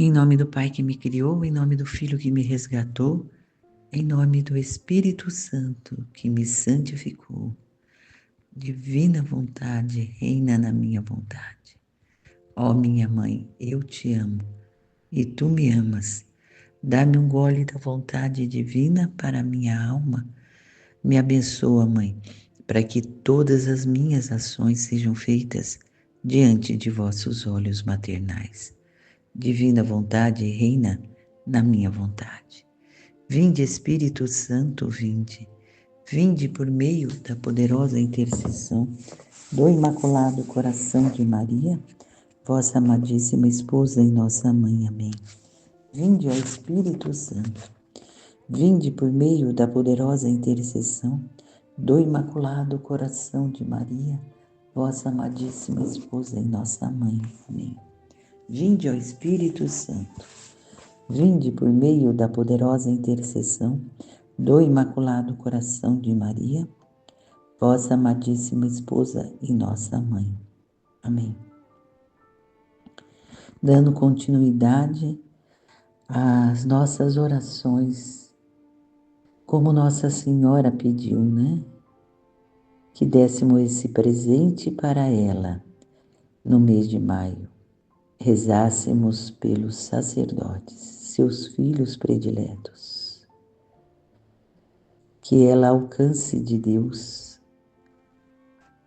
Em nome do Pai que me criou, em nome do Filho que me resgatou, em nome do Espírito Santo que me santificou. Divina vontade reina na minha vontade. Ó minha mãe, eu te amo e tu me amas. Dá-me um gole da vontade divina para a minha alma. Me abençoa, mãe, para que todas as minhas ações sejam feitas diante de vossos olhos maternais. Divina vontade reina na minha vontade. Vinde, Espírito Santo, vinde. Vinde por meio da poderosa intercessão do Imaculado Coração de Maria, vossa amadíssima esposa e nossa mãe. Amém. Vinde, ó Espírito Santo. Vinde por meio da poderosa intercessão do Imaculado Coração de Maria, vossa amadíssima esposa e nossa mãe. Amém. Vinde, ó Espírito Santo. Vinde por meio da poderosa intercessão do Imaculado Coração de Maria, vossa amadíssima esposa e nossa mãe. Amém. Dando continuidade às nossas orações, como Nossa Senhora pediu, né? Que dessemos esse presente para ela no mês de maio. Rezássemos pelos sacerdotes, seus filhos prediletos. Que ela alcance de Deus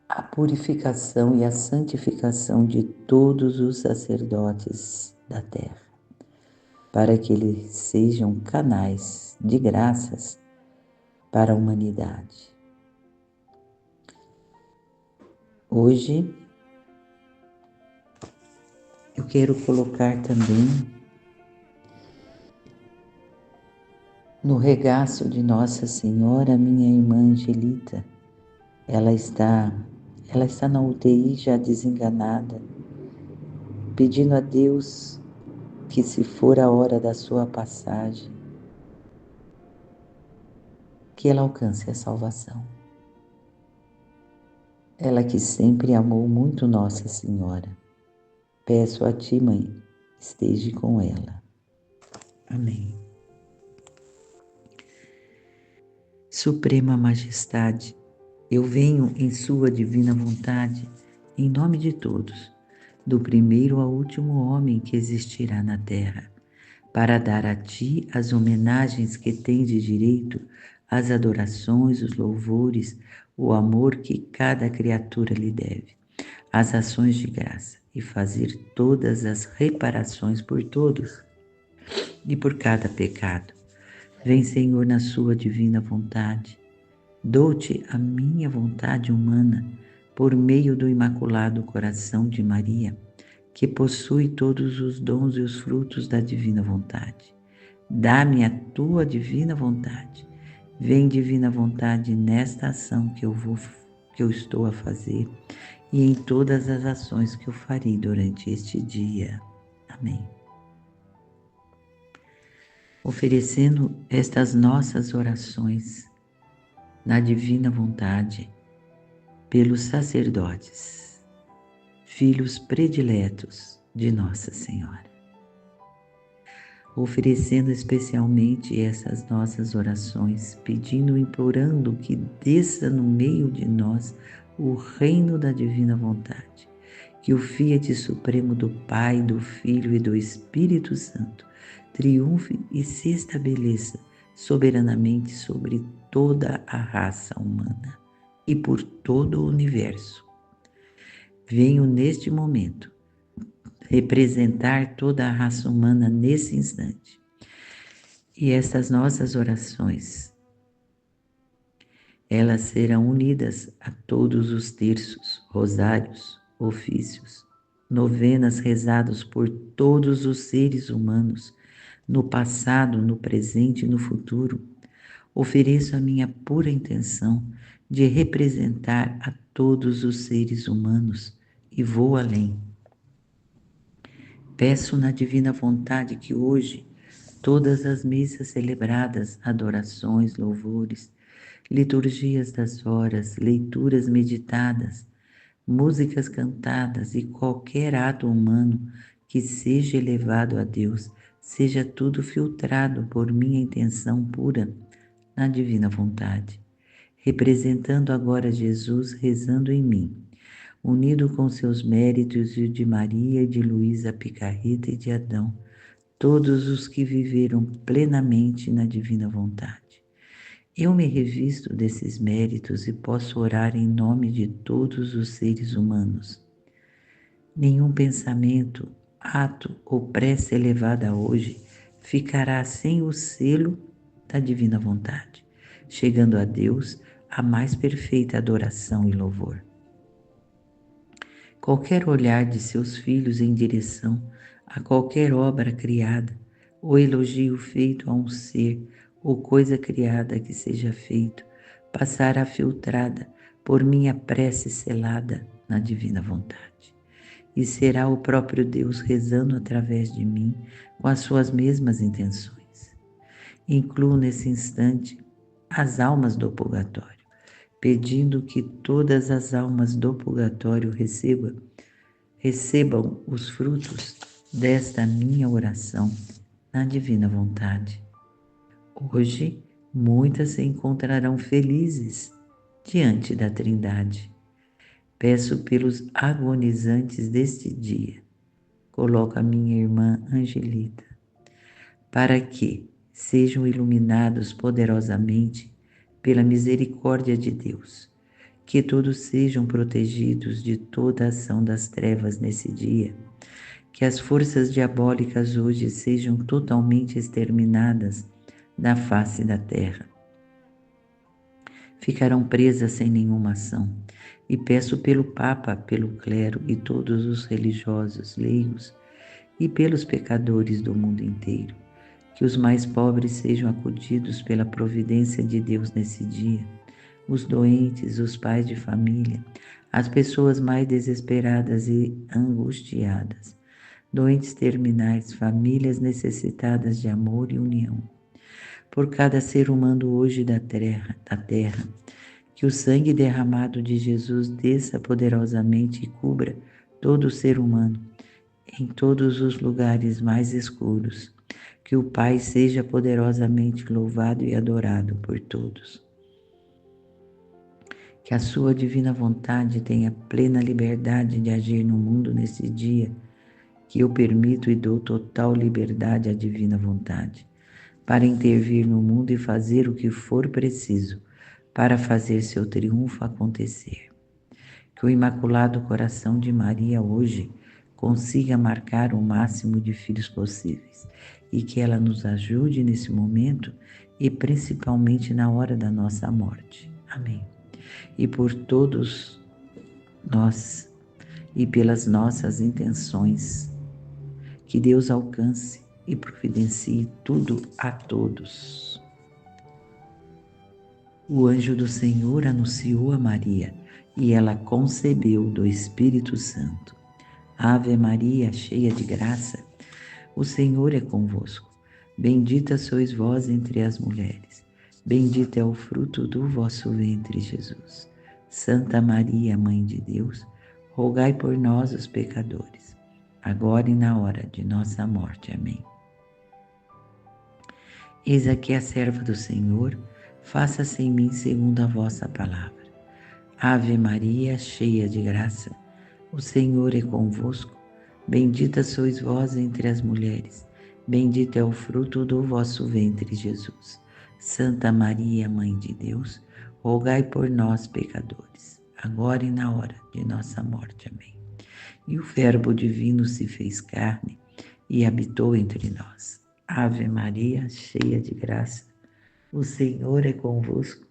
a purificação e a santificação de todos os sacerdotes da terra, para que eles sejam canais de graças para a humanidade. Hoje, eu quero colocar também no regaço de Nossa Senhora minha irmã Angelita. Ela está na UTI já desenganada, pedindo a Deus que, se for a hora da sua passagem, que ela alcance a salvação. Ela que sempre amou muito Nossa Senhora. Peço a ti, mãe, esteja com ela. Amém. Suprema Majestade, eu venho em sua divina vontade, em nome de todos, do primeiro ao último homem que existirá na terra, para dar a ti as homenagens que tens de direito, as adorações, os louvores, o amor que cada criatura lhe deve, as ações de graça, e fazer todas as reparações por todos e por cada pecado. Vem, Senhor, na sua divina vontade. Dou-te a minha vontade humana por meio do Imaculado Coração de Maria, que possui todos os dons e os frutos da divina vontade. Dá-me a tua divina vontade. Vem, divina vontade, nesta ação que eu estou a fazer e em todas as ações que eu farei durante este dia. Amém. Oferecendo estas nossas orações na divina vontade pelos sacerdotes, filhos prediletos de Nossa Senhora. Oferecendo especialmente essas nossas orações, pedindo e implorando que desça no meio de nós o reino da divina vontade, que o Fiat Supremo do Pai, do Filho e do Espírito Santo triunfe e se estabeleça soberanamente sobre toda a raça humana e por todo o universo. Venho neste momento representar toda a raça humana nesse instante. E estas nossas orações, elas serão unidas a todos os terços, rosários, ofícios, novenas rezados por todos os seres humanos, no passado, no presente e no futuro. Ofereço a minha pura intenção de representar a todos os seres humanos e vou além. Peço na divina vontade que hoje todas as missas celebradas, adorações, louvores, liturgias das horas, leituras meditadas, músicas cantadas e qualquer ato humano que seja elevado a Deus, seja tudo filtrado por minha intenção pura na divina vontade, representando agora Jesus rezando em mim, unido com seus méritos e o de Maria, de Luísa Picarreta e de Adão, todos os que viveram plenamente na divina vontade. Eu me revisto desses méritos e posso orar em nome de todos os seres humanos. Nenhum pensamento, ato ou prece elevada hoje ficará sem o selo da divina vontade, chegando a Deus a mais perfeita adoração e louvor. Qualquer olhar de seus filhos em direção a qualquer obra criada, ou elogio feito a um ser, ou coisa criada que seja feito, passará filtrada por minha prece selada na divina vontade. E será o próprio Deus rezando através de mim com as suas mesmas intenções. Incluo nesse instante as almas do purgatório, pedindo que todas as almas do purgatório recebam os frutos desta minha oração na divina vontade. Hoje, muitas se encontrarão felizes diante da Trindade. Peço pelos agonizantes deste dia, coloco a minha irmã Angelita, para que sejam iluminados poderosamente pela misericórdia de Deus, que todos sejam protegidos de toda ação das trevas nesse dia, que as forças diabólicas hoje sejam totalmente exterminadas da face da terra. Ficarão presas sem nenhuma ação, e peço pelo Papa, pelo clero e todos os religiosos leigos, e pelos pecadores do mundo inteiro, que os mais pobres sejam acudidos pela providência de Deus nesse dia, os doentes, os pais de família, as pessoas mais desesperadas e angustiadas, doentes terminais, famílias necessitadas de amor e união. Por cada ser humano hoje da terra, que o sangue derramado de Jesus desça poderosamente e cubra todo ser humano, em todos os lugares mais escuros, que o Pai seja poderosamente louvado e adorado por todos. Que a sua divina vontade tenha plena liberdade de agir no mundo nesse dia, que eu permito e dou total liberdade à divina vontade, para intervir no mundo e fazer o que for preciso, para fazer seu triunfo acontecer. Que o Imaculado Coração de Maria hoje consiga marcar o máximo de filhos possíveis e que ela nos ajude nesse momento e principalmente na hora da nossa morte. Amém. E por todos nós e pelas nossas intenções, que Deus alcance e providencie tudo a todos. O anjo do Senhor anunciou a Maria e ela concebeu do Espírito Santo. Ave Maria, cheia de graça, o Senhor é convosco. Bendita sois vós entre as mulheres. Bendito é o fruto do vosso ventre, Jesus. Santa Maria, Mãe de Deus, rogai por nós, os pecadores, agora e na hora de nossa morte. Amém. Eis aqui a serva do Senhor, faça-se em mim segundo a vossa palavra. Ave Maria, cheia de graça, o Senhor é convosco. Bendita sois vós entre as mulheres, bendito é o fruto do vosso ventre, Jesus. Santa Maria, Mãe de Deus, rogai por nós, pecadores, agora e na hora de nossa morte. Amém. E o Verbo divino se fez carne e habitou entre nós. Ave Maria, cheia de graça, o Senhor é convosco.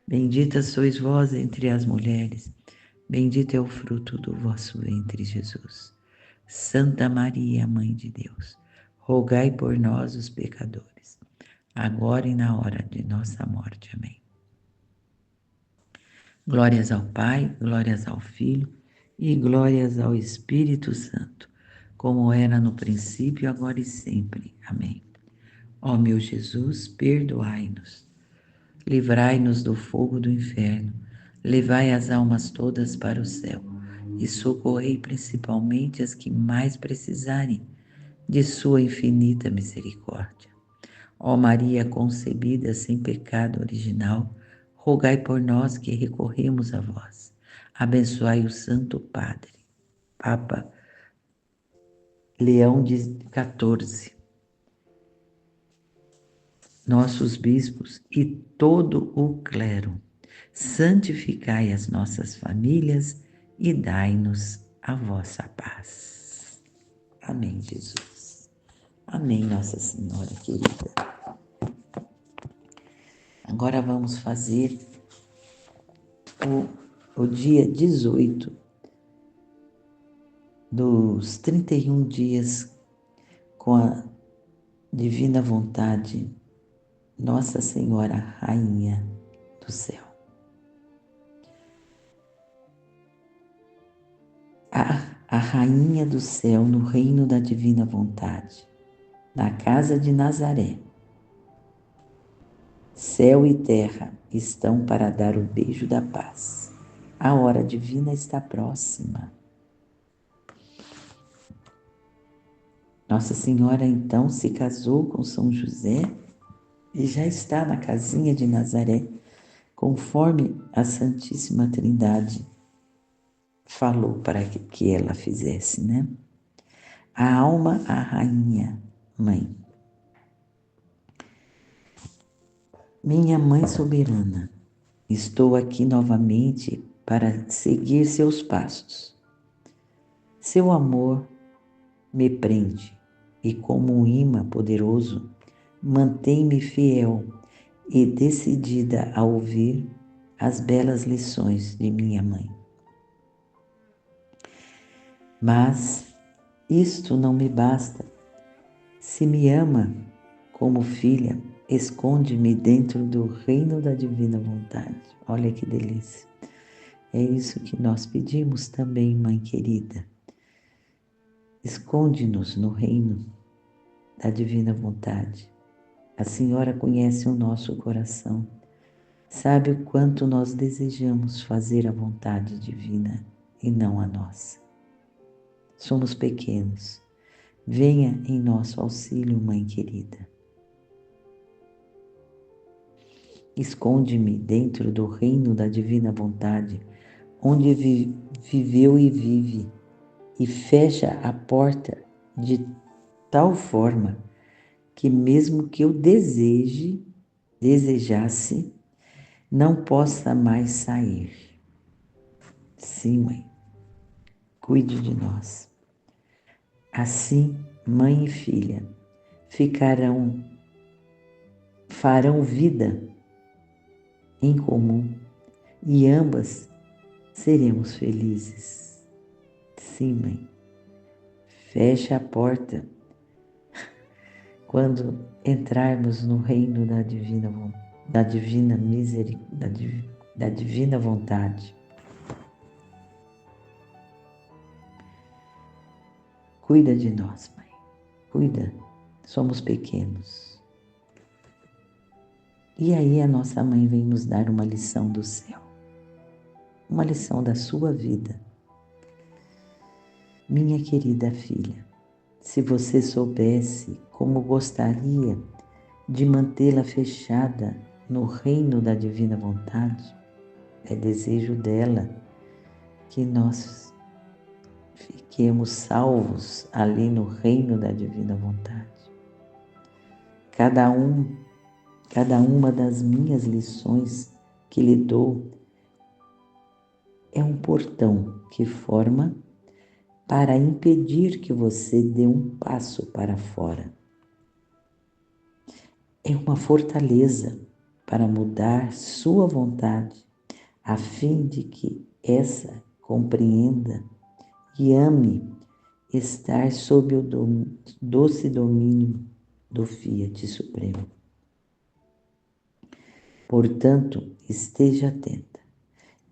Bendita sois vós entre as mulheres, bendito é o fruto do vosso ventre, Jesus. Santa Maria, Mãe de Deus, rogai por nós, os pecadores, agora e na hora de nossa morte. Amém. Glórias ao Pai, glórias ao Filho e glórias ao Espírito Santo, como era no princípio, agora e sempre. Amém. Ó meu Jesus, perdoai-nos, livrai-nos do fogo do inferno, levai as almas todas para o céu e socorrei principalmente as que mais precisarem de sua infinita misericórdia. Ó Maria concebida sem pecado original, rogai por nós que recorremos a vós. Abençoai o Santo Padre, Papa Leão XIV, nossos bispos e todo o clero. Santificai as nossas famílias e dai-nos a vossa paz. Amém, Jesus. Amém, Nossa Senhora querida. Agora vamos fazer o dia 18 dos 31 dias com a divina vontade, Nossa Senhora Rainha do Céu. A Rainha do Céu no reino da divina vontade, na casa de Nazaré. Céu e terra estão para dar o beijo da paz. A hora divina está próxima. Nossa Senhora então se casou com São José e já está na casinha de Nazaré, conforme a Santíssima Trindade falou para que ela fizesse, né? A alma, a rainha, mãe. Minha mãe soberana, estou aqui novamente para seguir seus passos. Seu amor me prende e, como um imã poderoso, mantém-me fiel e decidida a ouvir as belas lições de minha mãe. Mas isto não me basta. Se me ama como filha, esconde-me dentro do reino da divina vontade. Olha que delícia. É isso que nós pedimos também, mãe querida. Esconde-nos no reino da divina vontade. A Senhora conhece o nosso coração, sabe o quanto nós desejamos fazer a vontade divina e não a nossa. Somos pequenos. Venha em nosso auxílio, mãe querida. Esconde-me dentro do reino da divina vontade, onde viveu e vive, e fecha a porta de tal forma que mesmo que eu desejasse, não possa mais sair. Sim, mãe, cuide de nós. Assim, mãe e filha farão vida em comum e ambas seremos felizes. Sim, mãe. Fecha a porta quando entrarmos no reino da divina vontade. Cuida de nós, mãe. Cuida. Somos pequenos. E aí a nossa mãe vem nos dar uma lição do céu. Uma lição da sua vida. Minha querida filha, se você soubesse como gostaria de mantê-la fechada no reino da divina vontade, é desejo dela que nós fiquemos salvos ali no reino da divina vontade. Cada uma das minhas lições que lhe dou é um portão que forma para impedir que você dê um passo para fora. É uma fortaleza para mudar sua vontade, a fim de que essa compreenda e ame estar sob o doce domínio do Fiat Supremo. Portanto, esteja atenta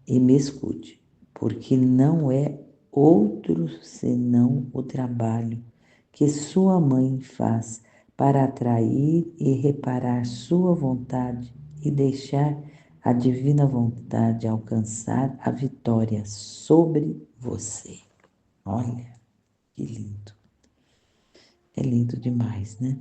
e me escute, porque não é outro senão o trabalho que sua mãe faz para atrair e reparar sua vontade e deixar a divina vontade alcançar a vitória sobre você. Olha, que lindo. É lindo demais, né?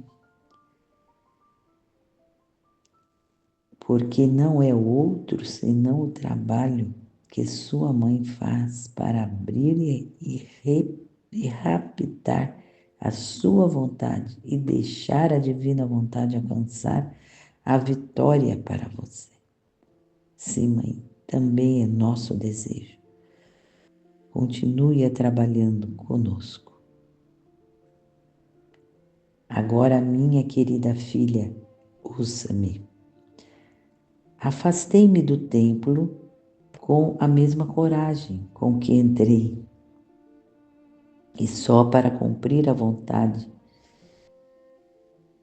Porque não é outro senão o trabalho que sua mãe faz para abrir e raptar a sua vontade e deixar a divina vontade alcançar a vitória para você. Sim, mãe, também é nosso desejo. Continue trabalhando conosco. Agora, minha querida filha, ouça-me. Afastei-me do templo com a mesma coragem com que entrei, e só para cumprir a vontade,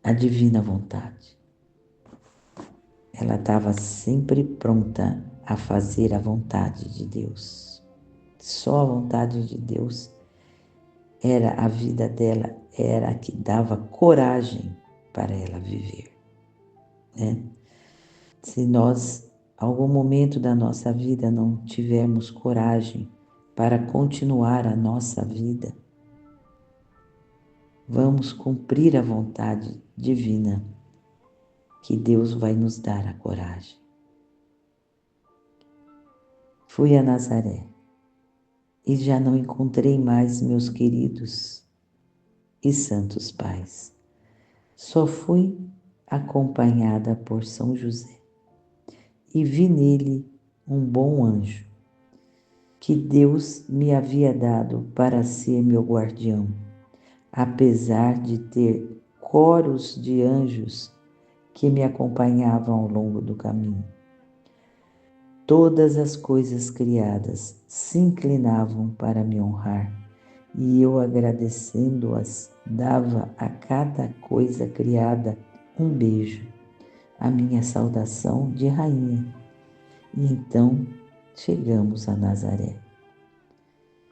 a divina vontade. Ela estava sempre pronta a fazer a vontade de Deus. Só a vontade de Deus era a vida dela, era a que dava coragem para ela viver, né? Se nós, algum momento da nossa vida, não tivermos coragem para continuar a nossa vida, vamos cumprir a vontade divina, que Deus vai nos dar a coragem. Fui a Nazaré e já não encontrei mais meus queridos e santos pais. Só fui acompanhada por São José e vi nele um bom anjo que Deus me havia dado para ser meu guardião, apesar de ter coros de anjos que me acompanhavam ao longo do caminho. Todas as coisas criadas se inclinavam para me honrar, e eu, agradecendo-as, dava a cada coisa criada um beijo, a minha saudação de rainha. E então chegamos a Nazaré.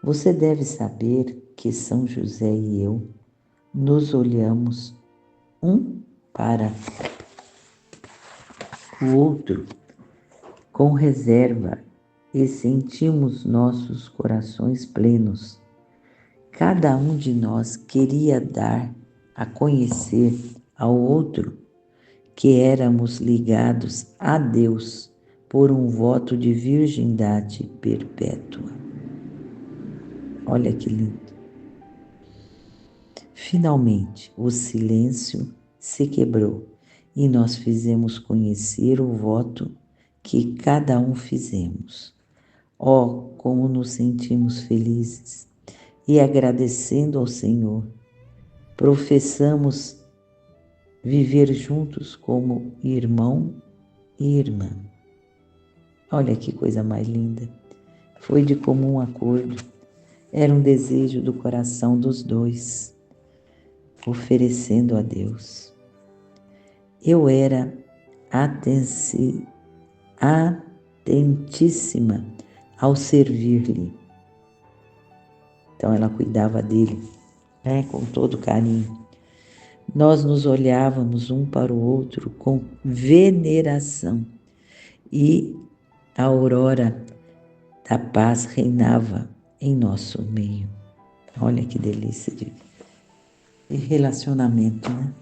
Você deve saber que São José e eu nos olhamos um para o outro com reserva e sentimos nossos corações plenos. Cada um de nós queria dar a conhecer ao outro que éramos ligados a Deus por um voto de virgindade perpétua. Olha que lindo. Finalmente, o silêncio se quebrou e nós fizemos conhecer o voto que cada um fizemos. Oh, como nos sentimos felizes! E agradecendo ao Senhor, professamos viver juntos como irmão e irmã. Olha que coisa mais linda! Foi de comum acordo, era um desejo do coração dos dois, oferecendo a Deus. Eu era atentíssima ao servir-lhe. Então ela cuidava dele, né, com todo carinho. Nós nos olhávamos um para o outro com veneração e a aurora da paz reinava em nosso meio. Olha que delícia de relacionamento, né?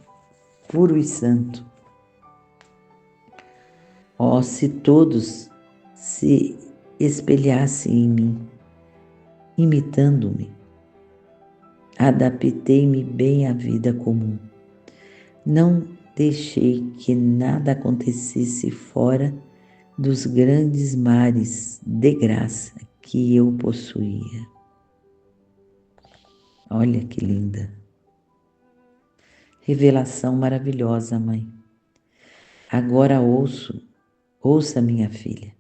Puro e santo. Oh, se todos se espelhassem em mim, imitando-me, adaptei-me bem à vida comum. Não deixei que nada acontecesse fora dos grandes mares de graça que eu possuía. Olha que linda. Revelação maravilhosa, mãe. Agora ouça, minha filha.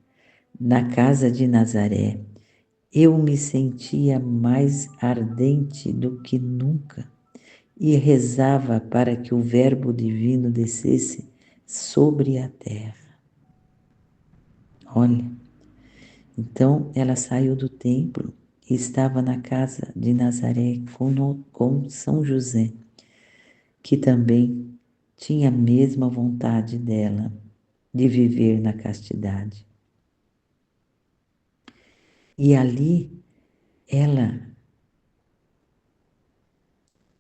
Na casa de Nazaré, eu me sentia mais ardente do que nunca e rezava para que o Verbo Divino descesse sobre a terra. Olha, então ela saiu do templo e estava na casa de Nazaré com São José, que também tinha a mesma vontade dela de viver na castidade. E ali,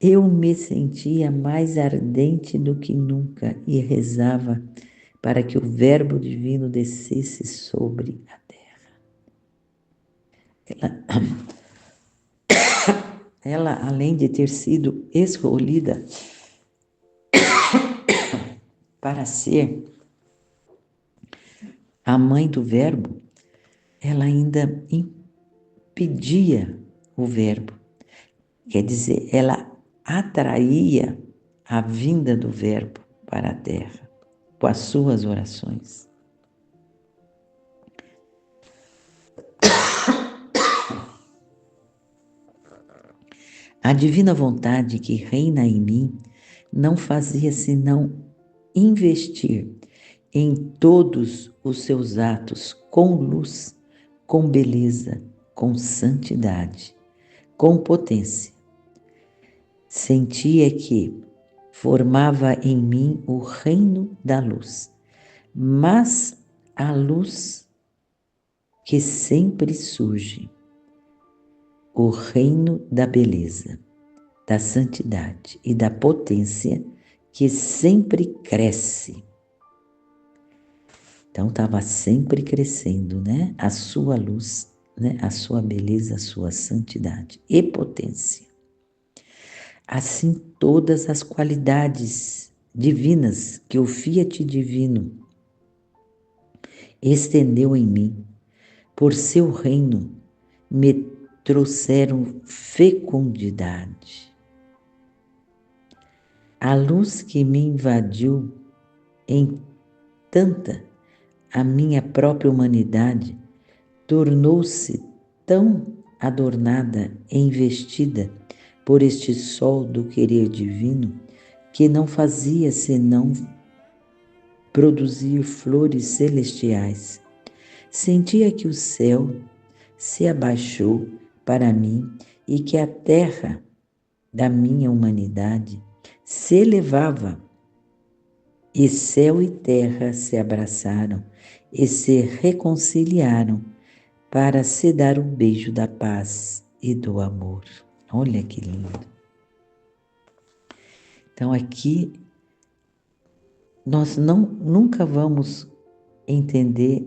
eu me sentia mais ardente do que nunca e rezava para que o Verbo Divino descesse sobre a terra. Ela, além de ter sido escolhida para ser a mãe do Verbo, ela ainda impedia o Verbo. Quer dizer, ela atraía a vinda do Verbo para a terra com as suas orações. A divina vontade que reina em mim não fazia senão investir em todos os seus atos com luz, com beleza, com santidade, com potência. Sentia que formava em mim o reino da luz, mas a luz que sempre surge, o reino da beleza, da santidade e da potência que sempre cresce. Então estava sempre crescendo, né? A sua luz, né? A sua beleza, a sua santidade e potência. Assim todas as qualidades divinas que o Fiat divino estendeu em mim, por seu reino, me trouxeram fecundidade. A luz que me invadiu em tanta a minha própria humanidade tornou-se tão adornada e investida por este sol do querer divino que não fazia senão produzir flores celestiais. Sentia que o céu se abaixou para mim e que a terra da minha humanidade se elevava, e céu e terra se abraçaram e se reconciliaram para se dar o beijo da paz e do amor. Olha que lindo. Então aqui nós nunca vamos entender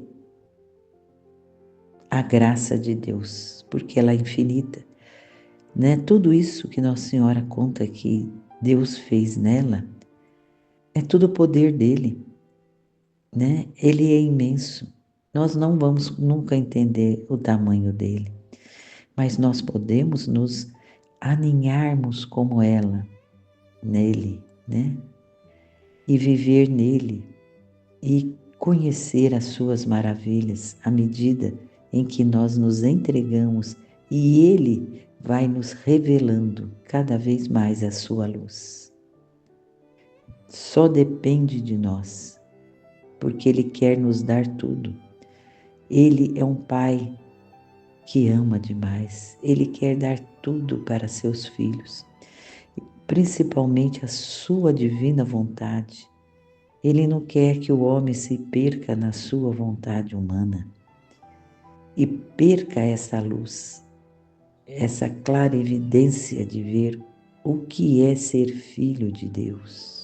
a graça de Deus, porque ela é infinita, né? Tudo isso que Nossa Senhora conta que Deus fez nela é tudo o poder dele, né? Ele é imenso. Nós não vamos nunca entender o tamanho dele, mas nós podemos nos aninharmos como ela, nele, né? E viver nele e conhecer as suas maravilhas à medida em que nós nos entregamos e ele vai nos revelando cada vez mais a sua luz. Só depende de nós, porque ele quer nos dar tudo. Ele é um pai que ama demais. Ele quer dar tudo para seus filhos, principalmente a sua divina vontade. Ele não quer que o homem se perca na sua vontade humana e perca essa luz, essa clara evidência de ver o que é ser filho de Deus.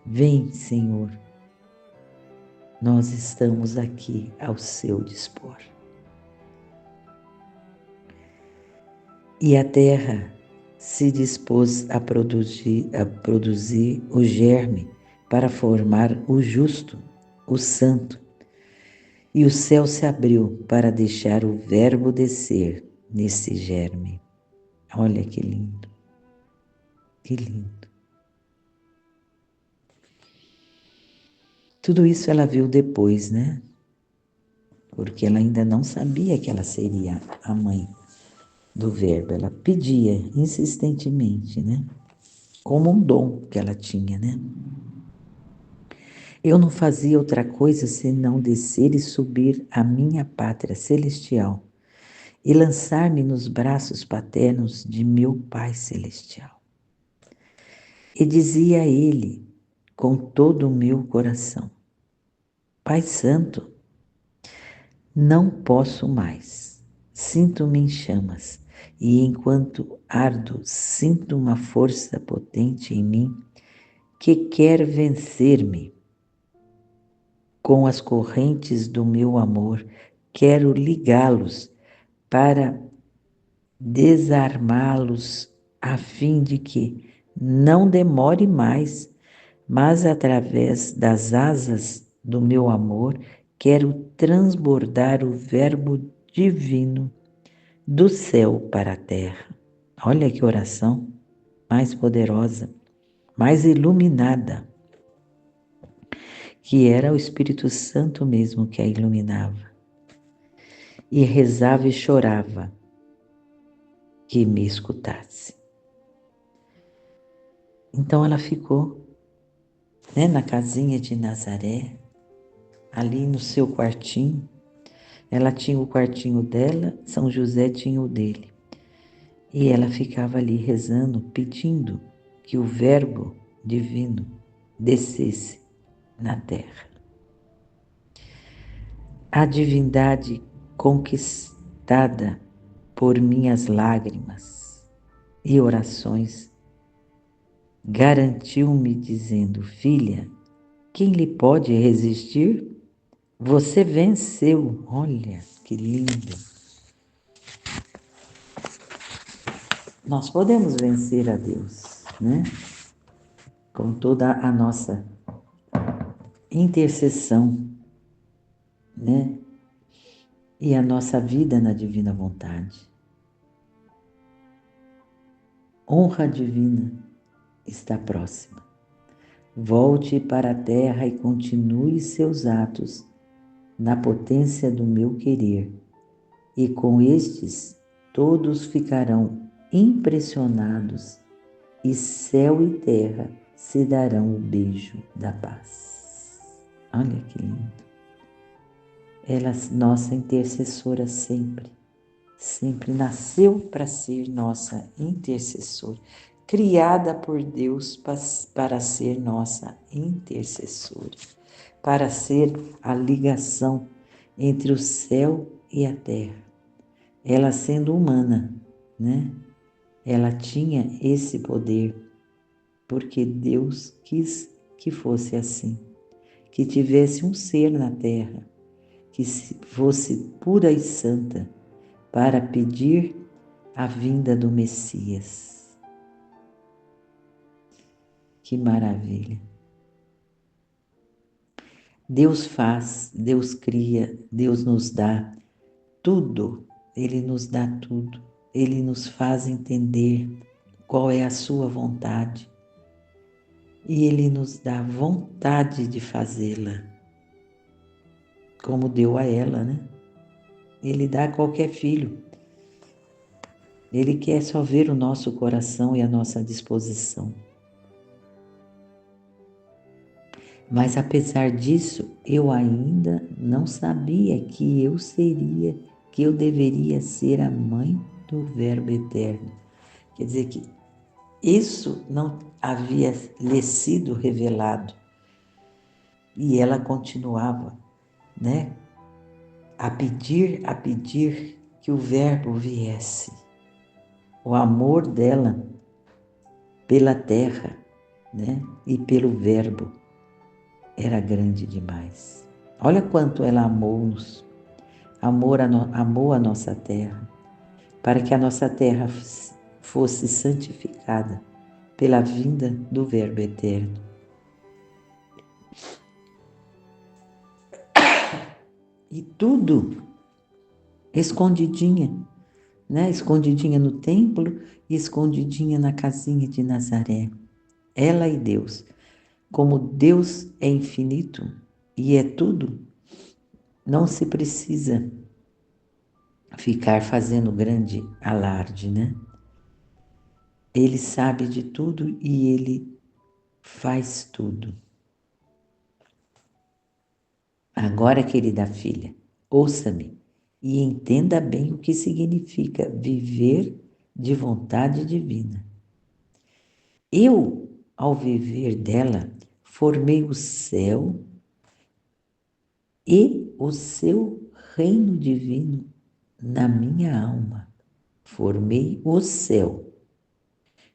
Vem, Senhor, nós estamos aqui ao seu dispor. E a terra se dispôs a produzir o germe para formar o justo, o santo. E o céu se abriu para deixar o Verbo descer nesse germe. Olha que lindo, que lindo. Tudo isso ela viu depois, né? Porque ela ainda não sabia que ela seria a mãe do Verbo. Ela pedia insistentemente, né? Como um dom que ela tinha, né? Eu não fazia outra coisa senão descer e subir à minha pátria celestial e lançar-me nos braços paternos de meu Pai celestial. E dizia a ele com todo o meu coração. Pai Santo, não posso mais. Sinto-me em chamas, e enquanto ardo, sinto uma força potente em mim que quer vencer-me. Com as correntes do meu amor, quero ligá-los para desarmá-los, a fim de que não demore mais, mas através das asas do meu amor, quero transbordar o Verbo divino do céu para a terra. Olha que oração mais poderosa, mais iluminada, que era o Espírito Santo mesmo que a iluminava. E rezava e chorava que me escutasse. Então ela ficou, na casinha de Nazaré, ali no seu quartinho. Ela tinha o quartinho dela, São José tinha o dele. E ela ficava ali rezando, pedindo que o Verbo divino descesse na terra. A divindade conquistada por minhas lágrimas e orações garantiu-me dizendo: filha, quem lhe pode resistir? Você venceu. Olha que lindo. Nós podemos vencer a Deus, com toda a nossa intercessão, e a nossa vida na divina vontade. Honra divina está próxima. Volte para a terra e continue seus atos na potência do meu querer, e com estes todos ficarão impressionados e céu e terra se darão o beijo da paz. Olha que lindo. Ela, nossa intercessora sempre nasceu para ser nossa intercessora, criada por Deus para ser nossa intercessora, para ser a ligação entre o céu e a terra. Ela sendo humana, ela tinha esse poder, porque Deus quis que fosse assim, que tivesse um ser na terra, que fosse pura e santa, para pedir a vinda do Messias. Que maravilha! Deus faz, Deus cria, Deus nos dá tudo, Ele nos dá tudo, Ele nos faz entender qual é a sua vontade e Ele nos dá vontade de fazê-la, como deu a ela, Ele dá a qualquer filho. Ele quer só ver o nosso coração e a nossa disposição. Mas apesar disso, eu ainda não sabia que eu deveria ser a mãe do Verbo Eterno. Quer dizer que isso não havia lhe sido revelado. E ela continuava, a pedir que o Verbo viesse. O amor dela pela terra, e pelo Verbo era grande demais. Olha quanto ela amou-nos, amou a nossa terra, para que a nossa terra fosse santificada pela vinda do Verbo Eterno. E tudo escondidinha, escondidinha no templo e escondidinha na casinha de Nazaré. Ela e Deus. Como Deus é infinito e é tudo, não se precisa ficar fazendo grande alarde, Ele sabe de tudo e Ele faz tudo. Agora, querida filha, ouça-me e entenda bem o que significa viver de vontade divina. Eu, ao viver dela, formei o céu e o seu reino divino na minha alma. Formei o céu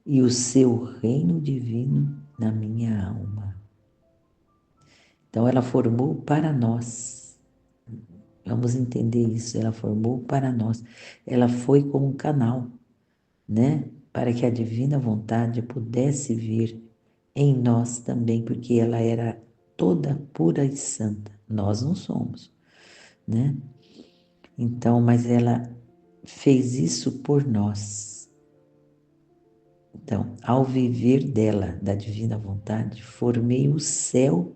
e o seu reino divino na minha alma. Então ela formou para nós. Vamos entender isso, ela formou para nós. Ela foi como um canal, né? Para que a divina vontade pudesse vir em nós também, porque ela era toda pura e santa. Nós não somos, né? Então, mas ela fez isso por nós. Então, ao viver dela, da divina vontade, formei o céu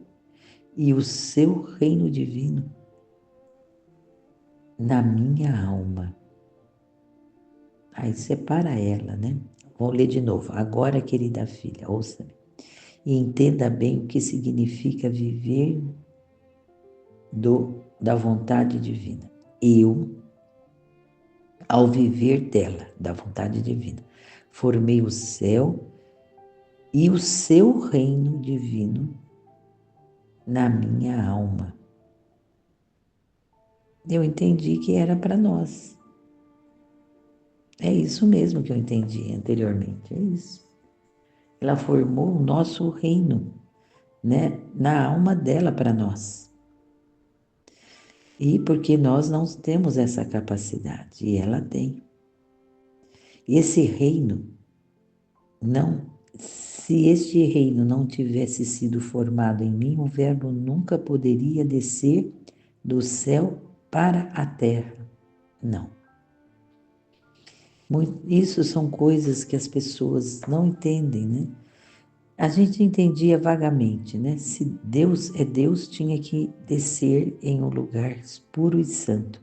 e o seu reino divino na minha alma. Aí separa ela, né? Vou ler de novo. Agora, querida filha, ouça-me e entenda bem o que significa viver da vontade divina. Eu, ao viver dela, da vontade divina, formei o céu e o seu reino divino na minha alma. Eu entendi que era para nós. É isso mesmo que eu entendi anteriormente, é isso. Ela formou o nosso reino, né, na alma dela para nós. E porque nós não temos essa capacidade, e ela tem. E esse reino não, se este reino não tivesse sido formado em mim, o Verbo nunca poderia descer do céu para a terra. Não. Isso são coisas que as pessoas não entendem, né? A gente entendia vagamente, né? Se Deus é Deus, tinha que descer em um lugar puro e santo.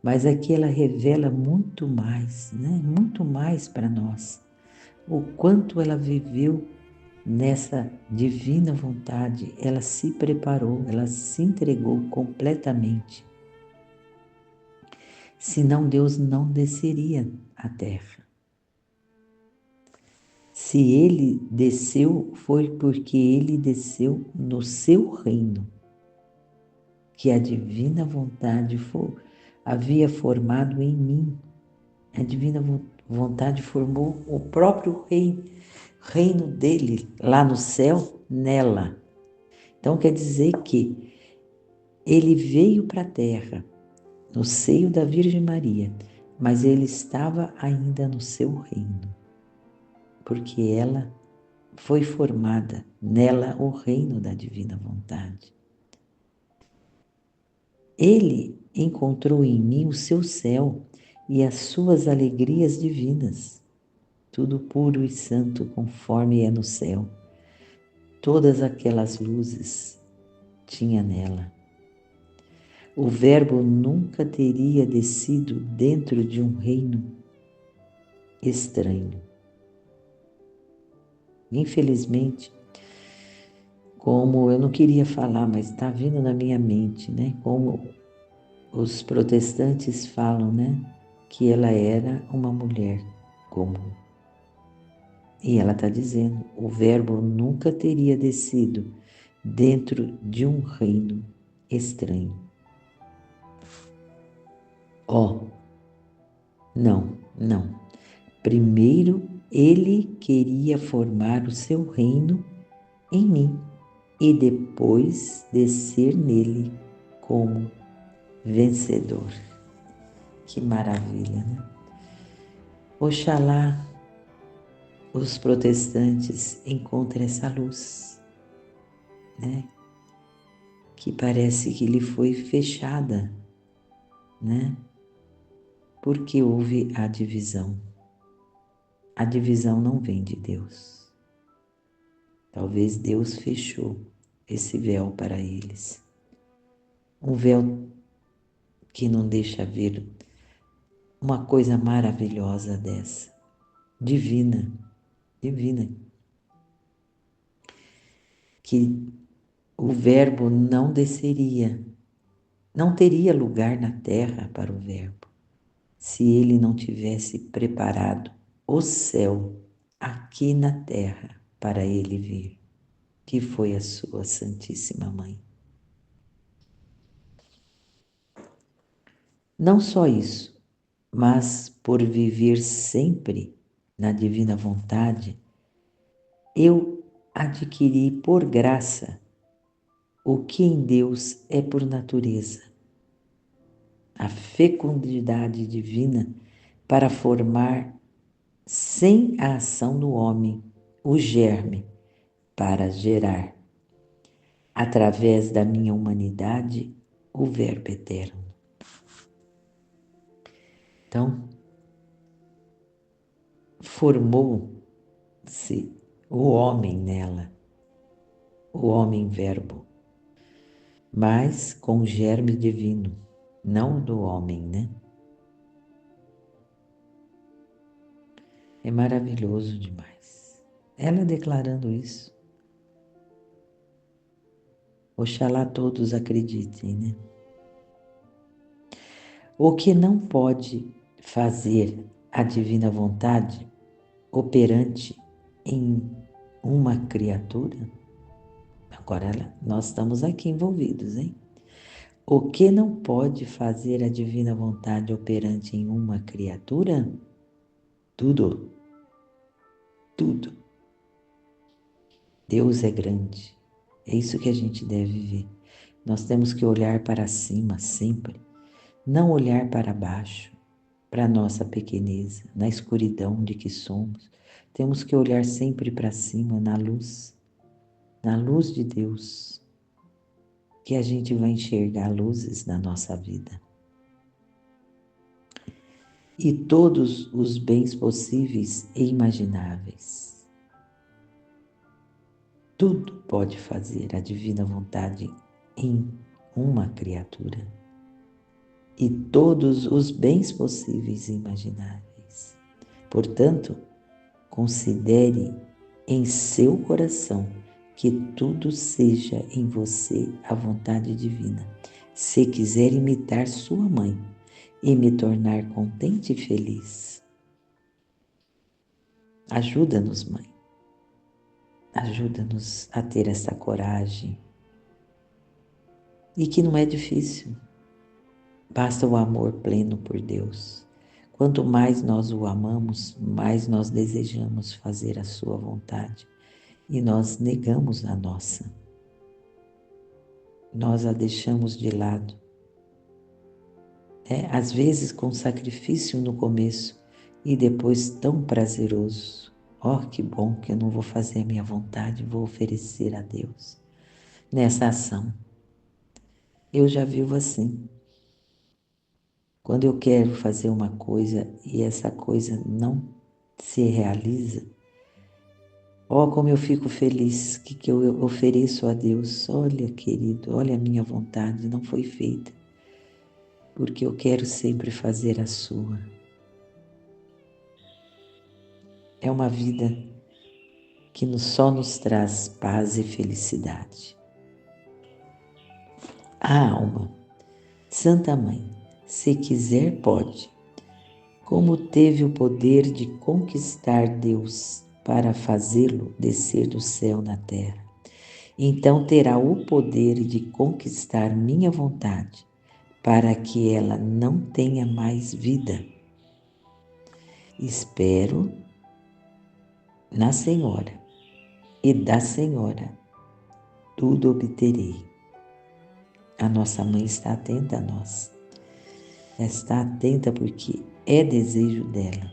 Mas aqui ela revela muito mais, né? Muito mais para nós. O quanto ela viveu nessa divina vontade, ela se preparou, ela se entregou completamente. Senão Deus não desceria à terra. Se ele desceu, foi porque ele desceu no seu reino, que a divina vontade havia formado em mim. A divina vontade formou o próprio reino dele lá no céu, nela. Então quer dizer que ele veio para a terra, no seio da Virgem Maria, mas ele estava ainda no seu reino, porque ela foi formada nela o reino da divina vontade. Ele encontrou em mim o seu céu e as suas alegrias divinas, tudo puro e santo conforme é no céu. Todas aquelas luzes tinha nela. O Verbo nunca teria descido dentro de um reino estranho. Infelizmente, como eu não queria falar, mas está vindo na minha mente, né? Como os protestantes falam, né? Que ela era uma mulher comum. E ela está dizendo, o Verbo nunca teria descido dentro de um reino estranho. Não, não. Primeiro ele queria formar o seu reino em mim e depois descer nele como vencedor. Que maravilha, né? Oxalá os protestantes encontrem essa luz, né? Que parece que lhe foi fechada, né? Porque houve a divisão. A divisão não vem de Deus. Talvez Deus fechou esse véu para eles. Um véu que não deixa ver uma coisa maravilhosa dessa, divina, divina, que o Verbo não desceria, não teria lugar na terra para o Verbo, se ele não tivesse preparado o céu aqui na terra para ele vir. que foi a sua Santíssima Mãe. Não só isso, mas por viver sempre na divina vontade, eu adquiri por graça o que em Deus é por natureza, a fecundidade divina para formar, sem a ação do homem, o germe para gerar, através da minha humanidade, o Verbo eterno. Então, formou-se o homem nela, o homem Verbo, mas com o germe divino, não do homem, né? É maravilhoso demais. Ela declarando isso. Oxalá todos acreditem, né? O que não pode fazer a divina vontade operante em uma criatura, agora nós estamos aqui envolvidos, hein? O que não pode fazer a divina vontade operante em uma criatura? Tudo, tudo. Deus é grande. É isso que a gente deve ver. Nós temos que olhar para cima sempre, não olhar para baixo, para a nossa pequeneza, na escuridão de que somos. Temos que olhar sempre para cima, na luz de Deus, que a gente vai enxergar luzes na nossa vida. E todos os bens possíveis e imagináveis. Tudo pode fazer a divina vontade em uma criatura. E todos os bens possíveis e imagináveis. Portanto, considere em seu coração que tudo seja em você a vontade divina. Se quiser imitar sua mãe e me tornar contente e feliz, ajuda-nos, Mãe. Ajuda-nos a ter essa coragem. E que não é difícil. Basta o amor pleno por Deus. Quanto mais nós o amamos, mais nós desejamos fazer a sua vontade. E nós negamos a nossa. Nós a deixamos de lado. Às vezes com sacrifício no começo e depois tão prazeroso. Oh, que bom que eu não vou fazer a minha vontade, vou oferecer a Deus nessa ação. Eu já vivo assim. Quando eu quero fazer uma coisa e essa coisa não se realiza, oh, como eu fico feliz, que eu ofereço a Deus. Olha, querido, olha a minha vontade, não foi feita, porque eu quero sempre fazer a sua. É uma vida que só nos traz paz e felicidade. A alma, Santa Mãe, se quiser pode, como teve o poder de conquistar Deus para fazê-lo descer do céu na terra, então terá o poder de conquistar minha vontade, para que ela não tenha mais vida. Espero na Senhora, e da Senhora tudo obterei. A nossa mãe está atenta a nós. Está atenta porque é desejo dela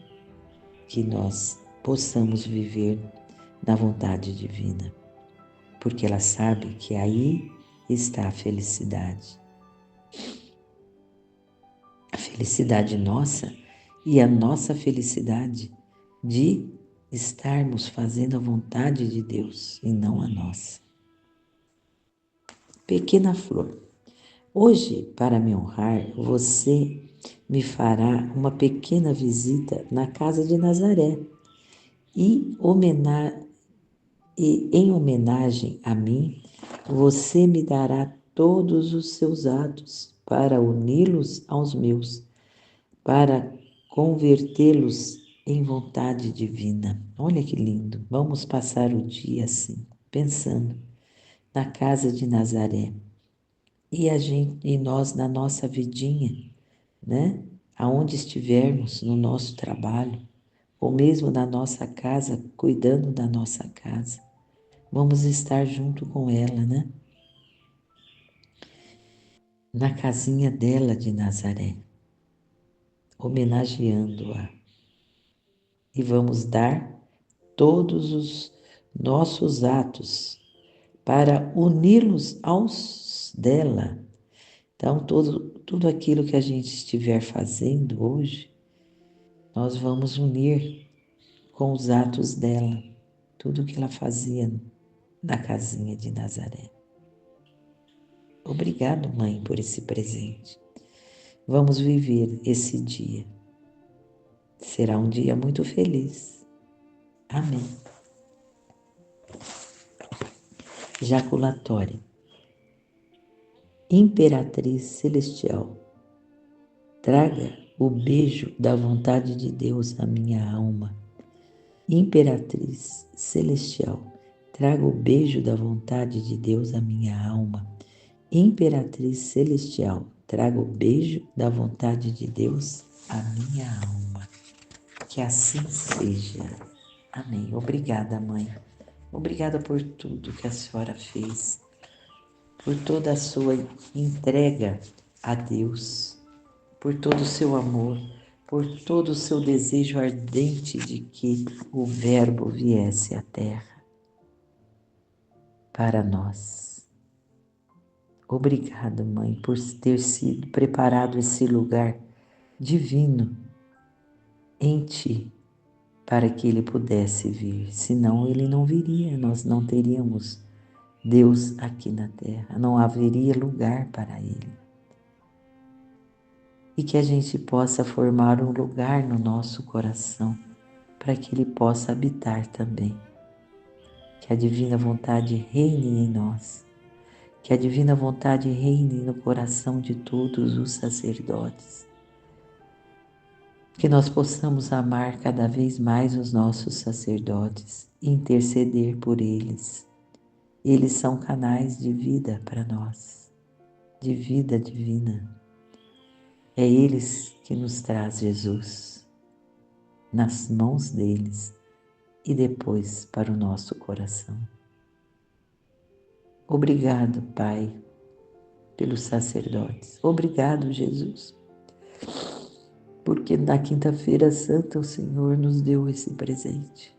que nós possamos viver na vontade divina, porque ela sabe que aí está a felicidade. A felicidade nossa e a nossa felicidade de estarmos fazendo a vontade de Deus e não a nossa. Pequena flor, hoje, para me honrar, você me fará uma pequena visita na casa de Nazaré e em homenagem a mim, você me dará todos os seus atos para uni-los aos meus, para convertê-los em vontade divina. Olha que lindo! Vamos passar o dia assim. pensando na casa de Nazaré. E nós na nossa vidinha, né? Aonde estivermos, no nosso trabalho, ou mesmo na nossa casa, cuidando da nossa casa, vamos estar junto com ela, né? Na casinha dela de Nazaré, homenageando-a. E vamos dar todos os nossos atos para uni-los aos dela. Então, tudo aquilo que a gente estiver fazendo hoje, nós vamos unir com os atos dela, tudo que ela fazia na casinha de Nazaré. Obrigado, mãe, por esse presente. Vamos viver esse dia. Será um dia muito feliz. Amém. Jaculatória. Imperatriz celestial, traga o beijo da vontade de Deus à minha alma. Imperatriz celestial, traga o beijo da vontade de Deus à minha alma. Imperatriz celestial, traga o beijo da vontade de Deus à minha alma. Que assim seja. Amém. Obrigada, mãe. Obrigada por tudo que a senhora fez, por toda a sua entrega a Deus, por todo o seu amor, por todo o seu desejo ardente de que o Verbo viesse à Terra para nós. Obrigada, mãe, por ter sido preparado esse lugar divino em ti, para que ele pudesse vir. Senão ele não viria, nós não teríamos Deus aqui na terra, não haveria lugar para ele. E que a gente possa formar um lugar no nosso coração para que ele possa habitar também. Que a divina vontade reine em nós. Que a divina vontade reine no coração de todos os sacerdotes. Que nós possamos amar cada vez mais os nossos sacerdotes e interceder por eles. Eles são canais de vida para nós, de vida divina. É eles que nos traz Jesus, nas mãos deles e depois para o nosso coração. Obrigado, Pai, pelos sacerdotes. Obrigado, Jesus, porque na quinta-feira santa o Senhor nos deu esse presente.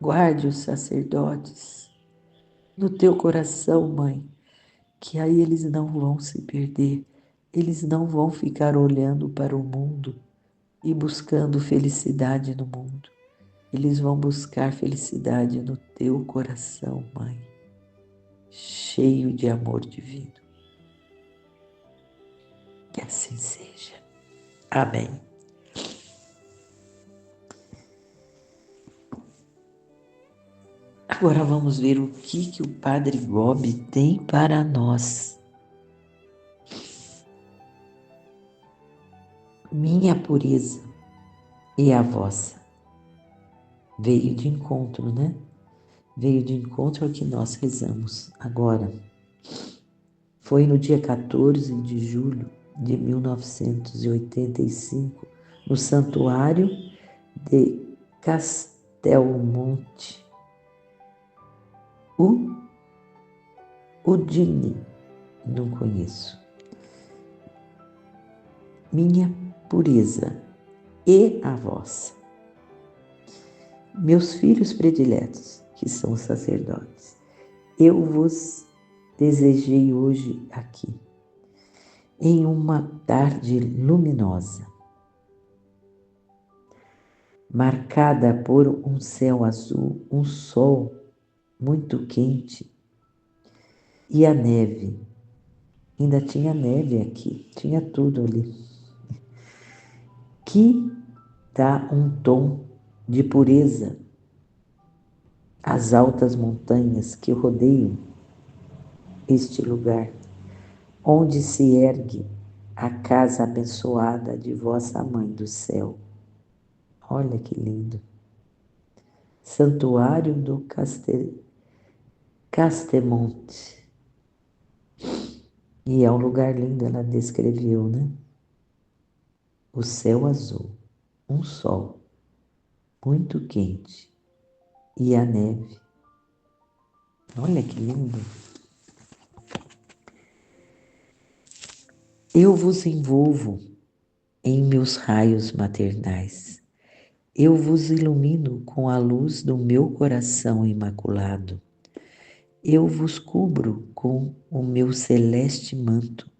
Guarde os sacerdotes no teu coração, mãe, que aí eles não vão se perder, eles não vão ficar olhando para o mundo e buscando felicidade no mundo. Eles vão buscar felicidade no teu coração, mãe, cheio de amor divino. Que assim seja. Amém. Agora vamos ver o que o Padre Gobi tem para nós. Minha pureza e a vossa. Veio de encontro, né? Veio de encontro ao que nós rezamos agora. Foi no dia 14 de julho de 1985, no Santuário de Castelmonte, Udine, não conheço. Minha pureza e a vossa. Meus filhos prediletos, que são sacerdotes, eu vos desejei hoje aqui, em uma tarde luminosa, marcada por um céu azul, um sol muito quente e a neve. Ainda tinha neve aqui, tinha tudo ali, que dá um tom de pureza às altas montanhas que rodeiam este lugar, onde se ergue a casa abençoada de vossa Mãe do céu. Olha que lindo! Santuário do Castemonte. E é um lugar lindo, ela descreveu, né? O céu azul, um sol muito quente e a neve. Olha que lindo. Eu vos envolvo em meus raios maternais. Eu vos ilumino com a luz do meu coração imaculado. Eu vos cubro com o meu celeste manto,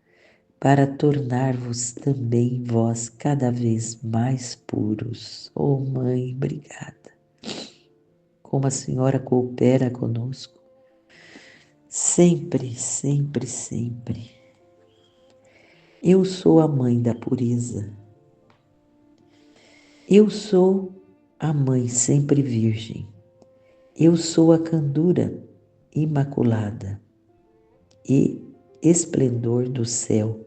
para tornar-vos também vós cada vez mais puros. Oh, Mãe, obrigada. Como a Senhora coopera conosco. Sempre, sempre, sempre. Eu sou a Mãe da pureza. Eu sou a Mãe sempre virgem. Eu sou a candura imaculada e esplendor do céu,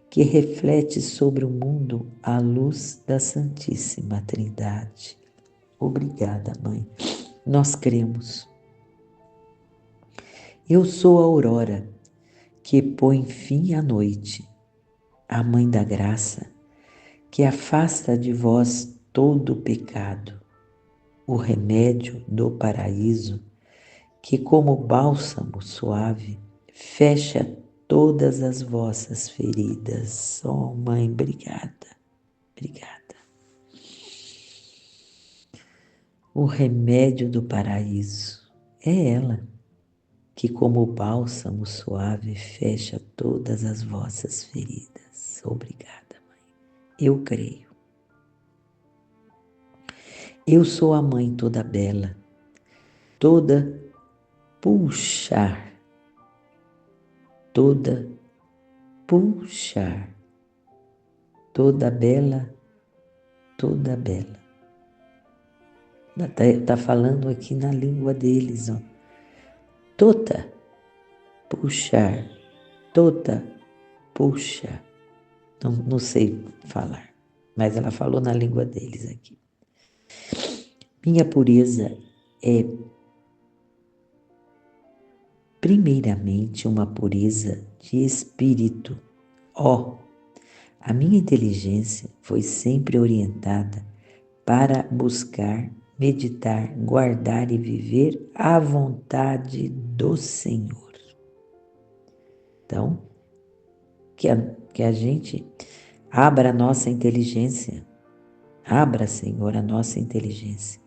que reflete sobre o mundo a luz da Santíssima Trindade. Obrigada, Mãe. Nós cremos. Eu sou a aurora que põe fim à noite, a Mãe da Graça, que afasta de vós todo o pecado, o remédio do paraíso, que como bálsamo suave fecha todas as vossas feridas. Oh, Mãe, obrigada, obrigada. O remédio do paraíso é ela, que como bálsamo suave fecha todas as vossas feridas. Obrigada, Mãe. Eu creio. Eu sou a Mãe toda bela, toda pulsar, toda pulsar, toda bela, toda bela. Está falando aqui na língua deles, ó. Toda puxar, toda puxa. Não sei falar, mas ela falou na língua deles aqui. Minha pureza é primeiramente uma pureza de espírito. Ó, a minha inteligência foi sempre orientada para buscar, meditar, guardar e viver a vontade do Senhor. Então, que a gente abra a nossa inteligência, abra, Senhor, a nossa inteligência,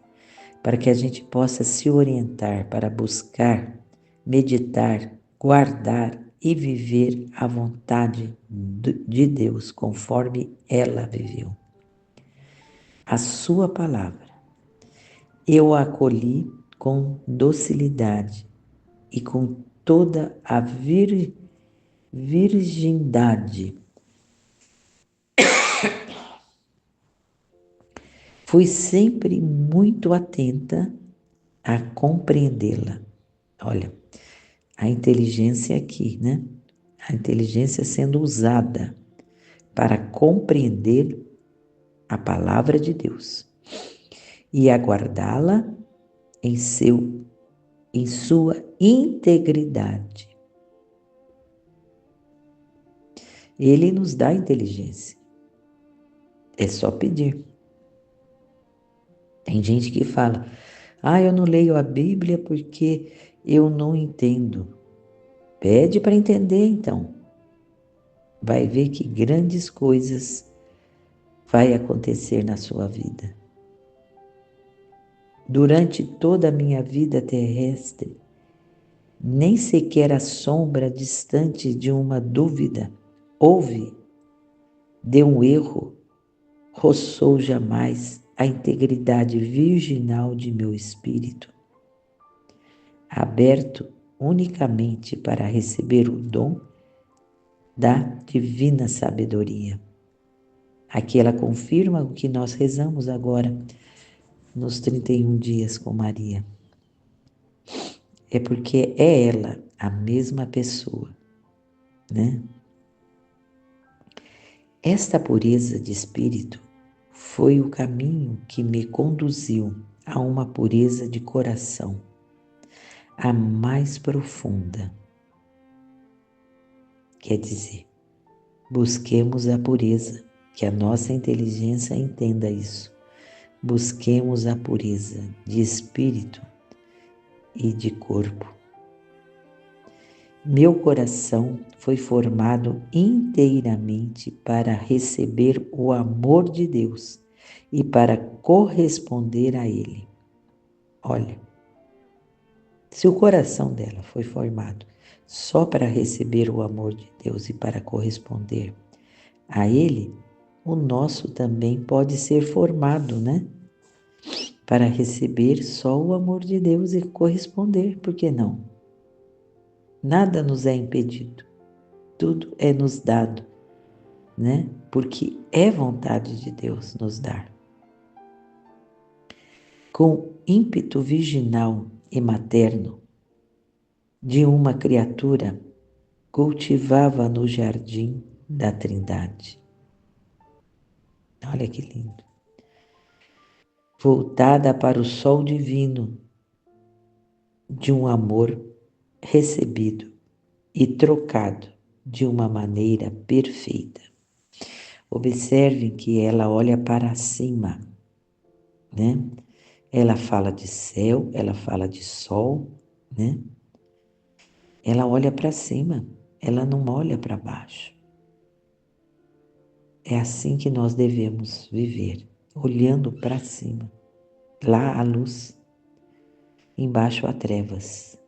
para que a gente possa se orientar para buscar, meditar, guardar e viver a vontade de Deus conforme ela viveu. A sua palavra eu a acolhi com docilidade e com toda a virgindade. Fui sempre muito atenta a compreendê-la. Olha, a inteligência aqui, né? A inteligência sendo usada para compreender a palavra de Deus e aguardá-la em sua integridade. Ele nos dá inteligência. É só pedir. Tem gente que fala, eu não leio a Bíblia porque eu não entendo. Pede para entender, então. Vai ver que grandes coisas vai acontecer na sua vida. Durante toda a minha vida terrestre, nem sequer a sombra distante de uma dúvida houve, de um erro, roçou jamais a integridade virginal de meu espírito, aberto unicamente para receber o dom da divina sabedoria. Aqui ela confirma o que nós rezamos agora nos 31 dias com Maria. É porque é ela, a mesma pessoa, né? Esta pureza de espírito foi o caminho que me conduziu a uma pureza de coração, a mais profunda. Quer dizer, busquemos a pureza, que a nossa inteligência entenda isso. Busquemos a pureza de espírito e de corpo. Meu coração foi formado inteiramente para receber o amor de Deus e para corresponder a Ele. Olha, se o coração dela foi formado só para receber o amor de Deus e para corresponder a Ele, o nosso também pode ser formado, né? Para receber só o amor de Deus e corresponder, por que não? Nada nos é impedido, tudo é nos dado, né? Porque é vontade de Deus nos dar. Com ímpeto virginal e materno de uma criatura, cultivava no jardim da Trindade. Olha que lindo. Voltada para o sol divino de um amor recebido e trocado de uma maneira perfeita. Observem que ela olha para cima, né? Ela fala de céu, ela fala de sol, né? Ela olha para cima, ela não olha para baixo. É assim que nós devemos viver, olhando para cima. Lá a luz, embaixo há trevas.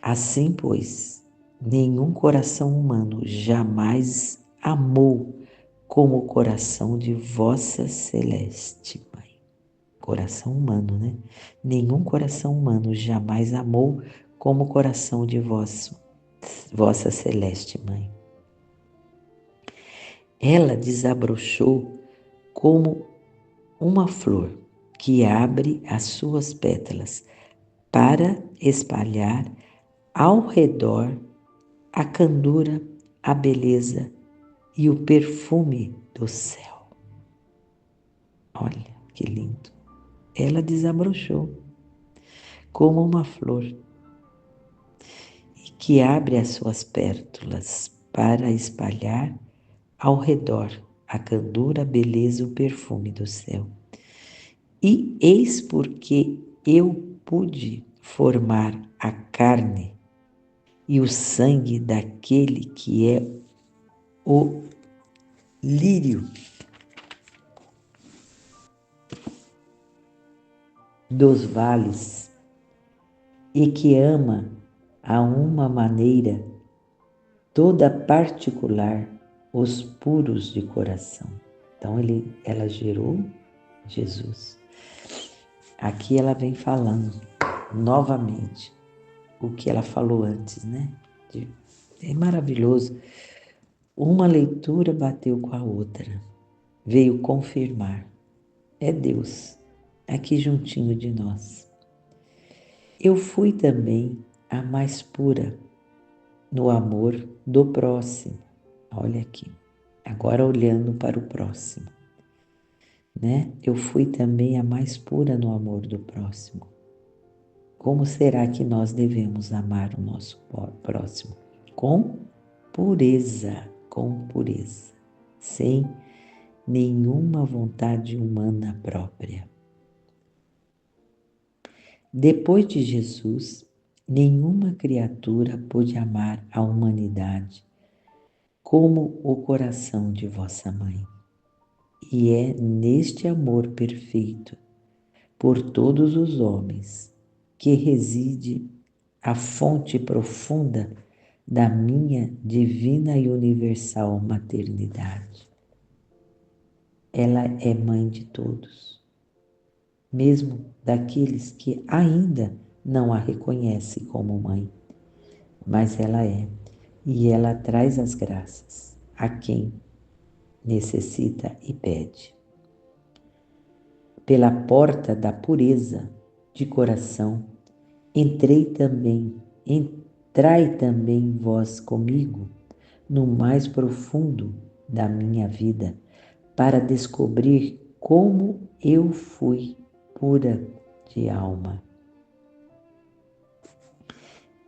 Assim, pois, nenhum coração humano jamais amou como o coração de vossa celeste Mãe. Coração humano, né? Nenhum coração humano jamais amou como o coração de vossa celeste Mãe. Ela desabrochou como uma flor que abre as suas pétalas para espalhar ao redor a candura, a beleza e o perfume do céu. Olha que lindo. Ela desabrochou como uma flor que abre as suas pétalas para espalhar ao redor a candura, a beleza e o perfume do céu. E eis porque eu pude formar a carne e o sangue daquele que é o lírio dos vales e que ama a uma maneira toda particular os puros de coração. Então ela gerou Jesus. Aqui ela vem falando novamente o que ela falou antes, né? É maravilhoso. Uma leitura bateu com a outra, veio confirmar. É Deus aqui juntinho de nós. Eu fui também a mais pura no amor do próximo. Olha aqui, agora olhando para o próximo, né? Eu fui também a mais pura no amor do próximo. Como será que nós devemos amar o nosso próximo? Com pureza, sem nenhuma vontade humana própria. Depois de Jesus, nenhuma criatura pôde amar a humanidade como o coração de vossa mãe. E é neste amor perfeito por todos os homens que reside a fonte profunda da minha divina e universal maternidade. Ela é mãe de todos, mesmo daqueles que ainda não a reconhecem como mãe, mas ela é, e ela traz as graças a quem necessita e pede. Pela porta da pureza de coração, entrai também vós comigo no mais profundo da minha vida, para descobrir como eu fui pura de alma.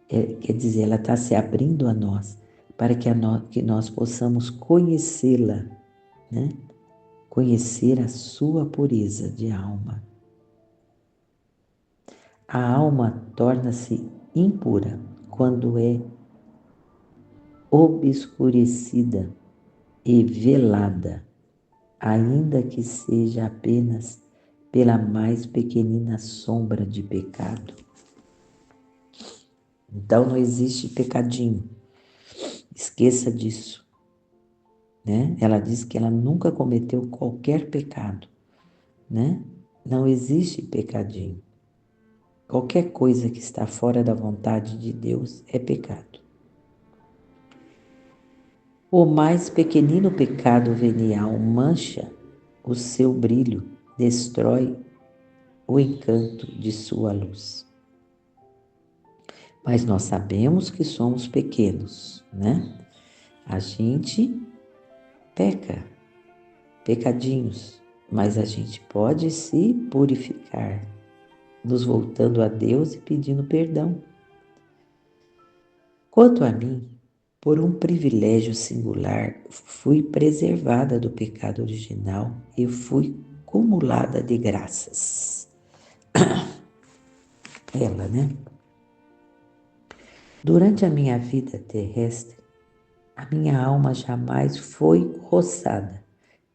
Quer dizer, ela está se abrindo a nós para que nós possamos conhecê-la, né? Conhecer a sua pureza de alma. A alma torna-se impura quando é obscurecida e velada, ainda que seja apenas pela mais pequenina sombra de pecado. Então não existe pecadinho, esqueça disso, né? Ela diz que ela nunca cometeu qualquer pecado, né? Não existe pecadinho. Qualquer coisa que está fora da vontade de Deus é pecado. O mais pequenino pecado venial mancha o seu brilho, destrói o encanto de sua luz. Mas nós sabemos que somos pequenos, né? A gente peca, pecadinhos, mas a gente pode se purificar, nos voltando a Deus e pedindo perdão. Quanto a mim, por um privilégio singular, fui preservada do pecado original e fui cumulada de graças. Ela, né? Durante a minha vida terrestre, a minha alma jamais foi roçada,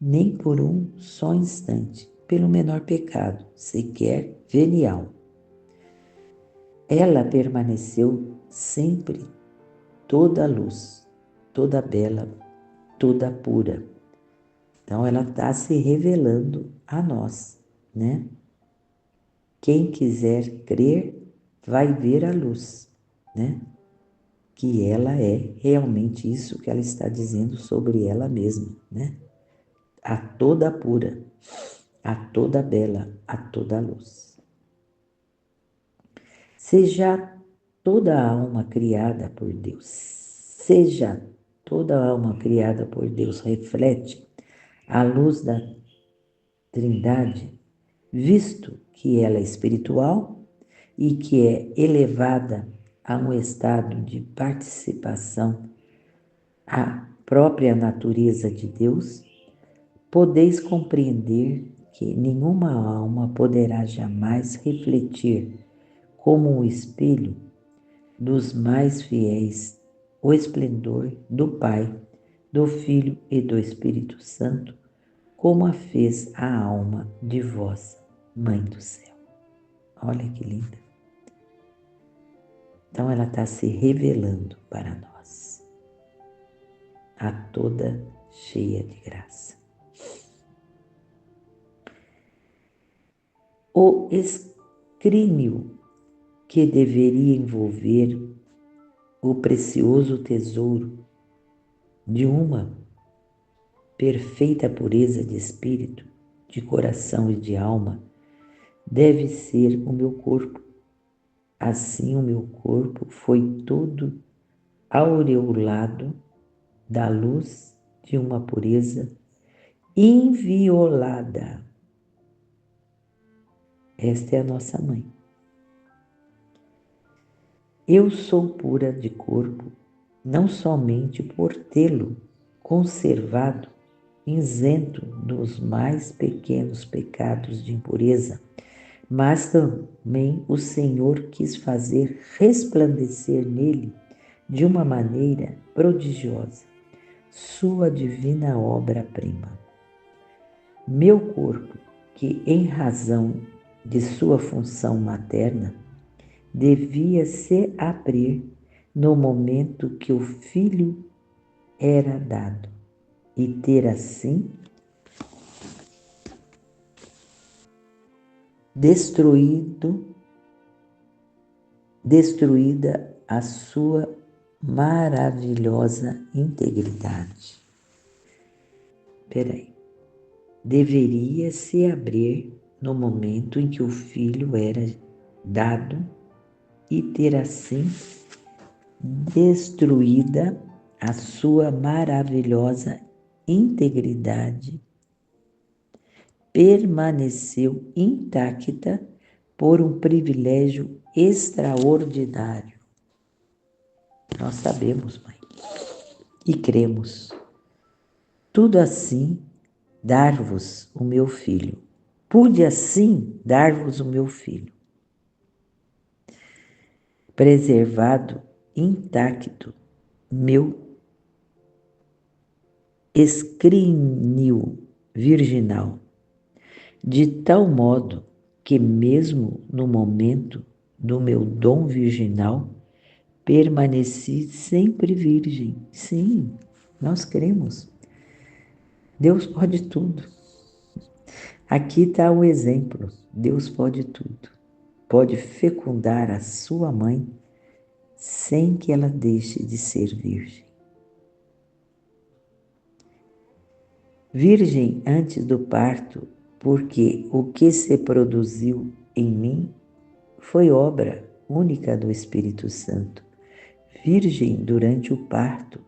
nem por um só instante, pelo menor pecado, sequer venial. Ela permaneceu sempre toda luz, toda bela, toda pura. Então ela está se revelando a nós, né? Quem quiser crer vai ver a luz, né? Que ela é realmente isso que ela está dizendo sobre ela mesma, né? A toda pura, a toda bela, a toda luz. Seja toda alma criada por Deus, seja toda alma criada por Deus reflete a luz da Trindade, visto que ela é espiritual e que é elevada a um estado de participação à própria natureza de Deus, podeis compreender que nenhuma alma poderá jamais refletir como um espelho dos mais fiéis o esplendor do Pai, do Filho e do Espírito Santo, como a fez a alma de vossa Mãe do Céu. Olha que linda. Então ela está se revelando para nós, a toda cheia de graça. O escrínio que deveria envolver o precioso tesouro de uma perfeita pureza de espírito, de coração e de alma, deve ser o meu corpo. Assim o meu corpo foi todo aureolado da luz de uma pureza inviolada. Esta é a nossa mãe. Eu sou pura de corpo, não somente por tê-lo conservado isento dos mais pequenos pecados de impureza, mas também o Senhor quis fazer resplandecer nele, de uma maneira prodigiosa, sua divina obra-prima. Meu corpo, que em razão de sua função materna, devia se abrir no momento que o Filho era dado e ter assim destruída a sua maravilhosa integridade. Peraí. Deveria se abrir no momento em que o Filho era dado e ter assim destruída a sua maravilhosa integridade permaneceu intacta por um privilégio extraordinário. Nós sabemos, Mãe, e cremos. Tudo assim dar-vos o meu filho. Pude assim dar-vos o meu filho, preservado, intacto, meu escrínio virginal, de tal modo que mesmo no momento do meu dom virginal, permaneci sempre virgem. Sim, nós cremos. Deus pode tudo. Aqui está o exemplo. Deus pode tudo. Pode fecundar a sua mãe sem que ela deixe de ser virgem. Virgem antes do parto, porque o que se produziu em mim foi obra única do Espírito Santo. Virgem durante o parto,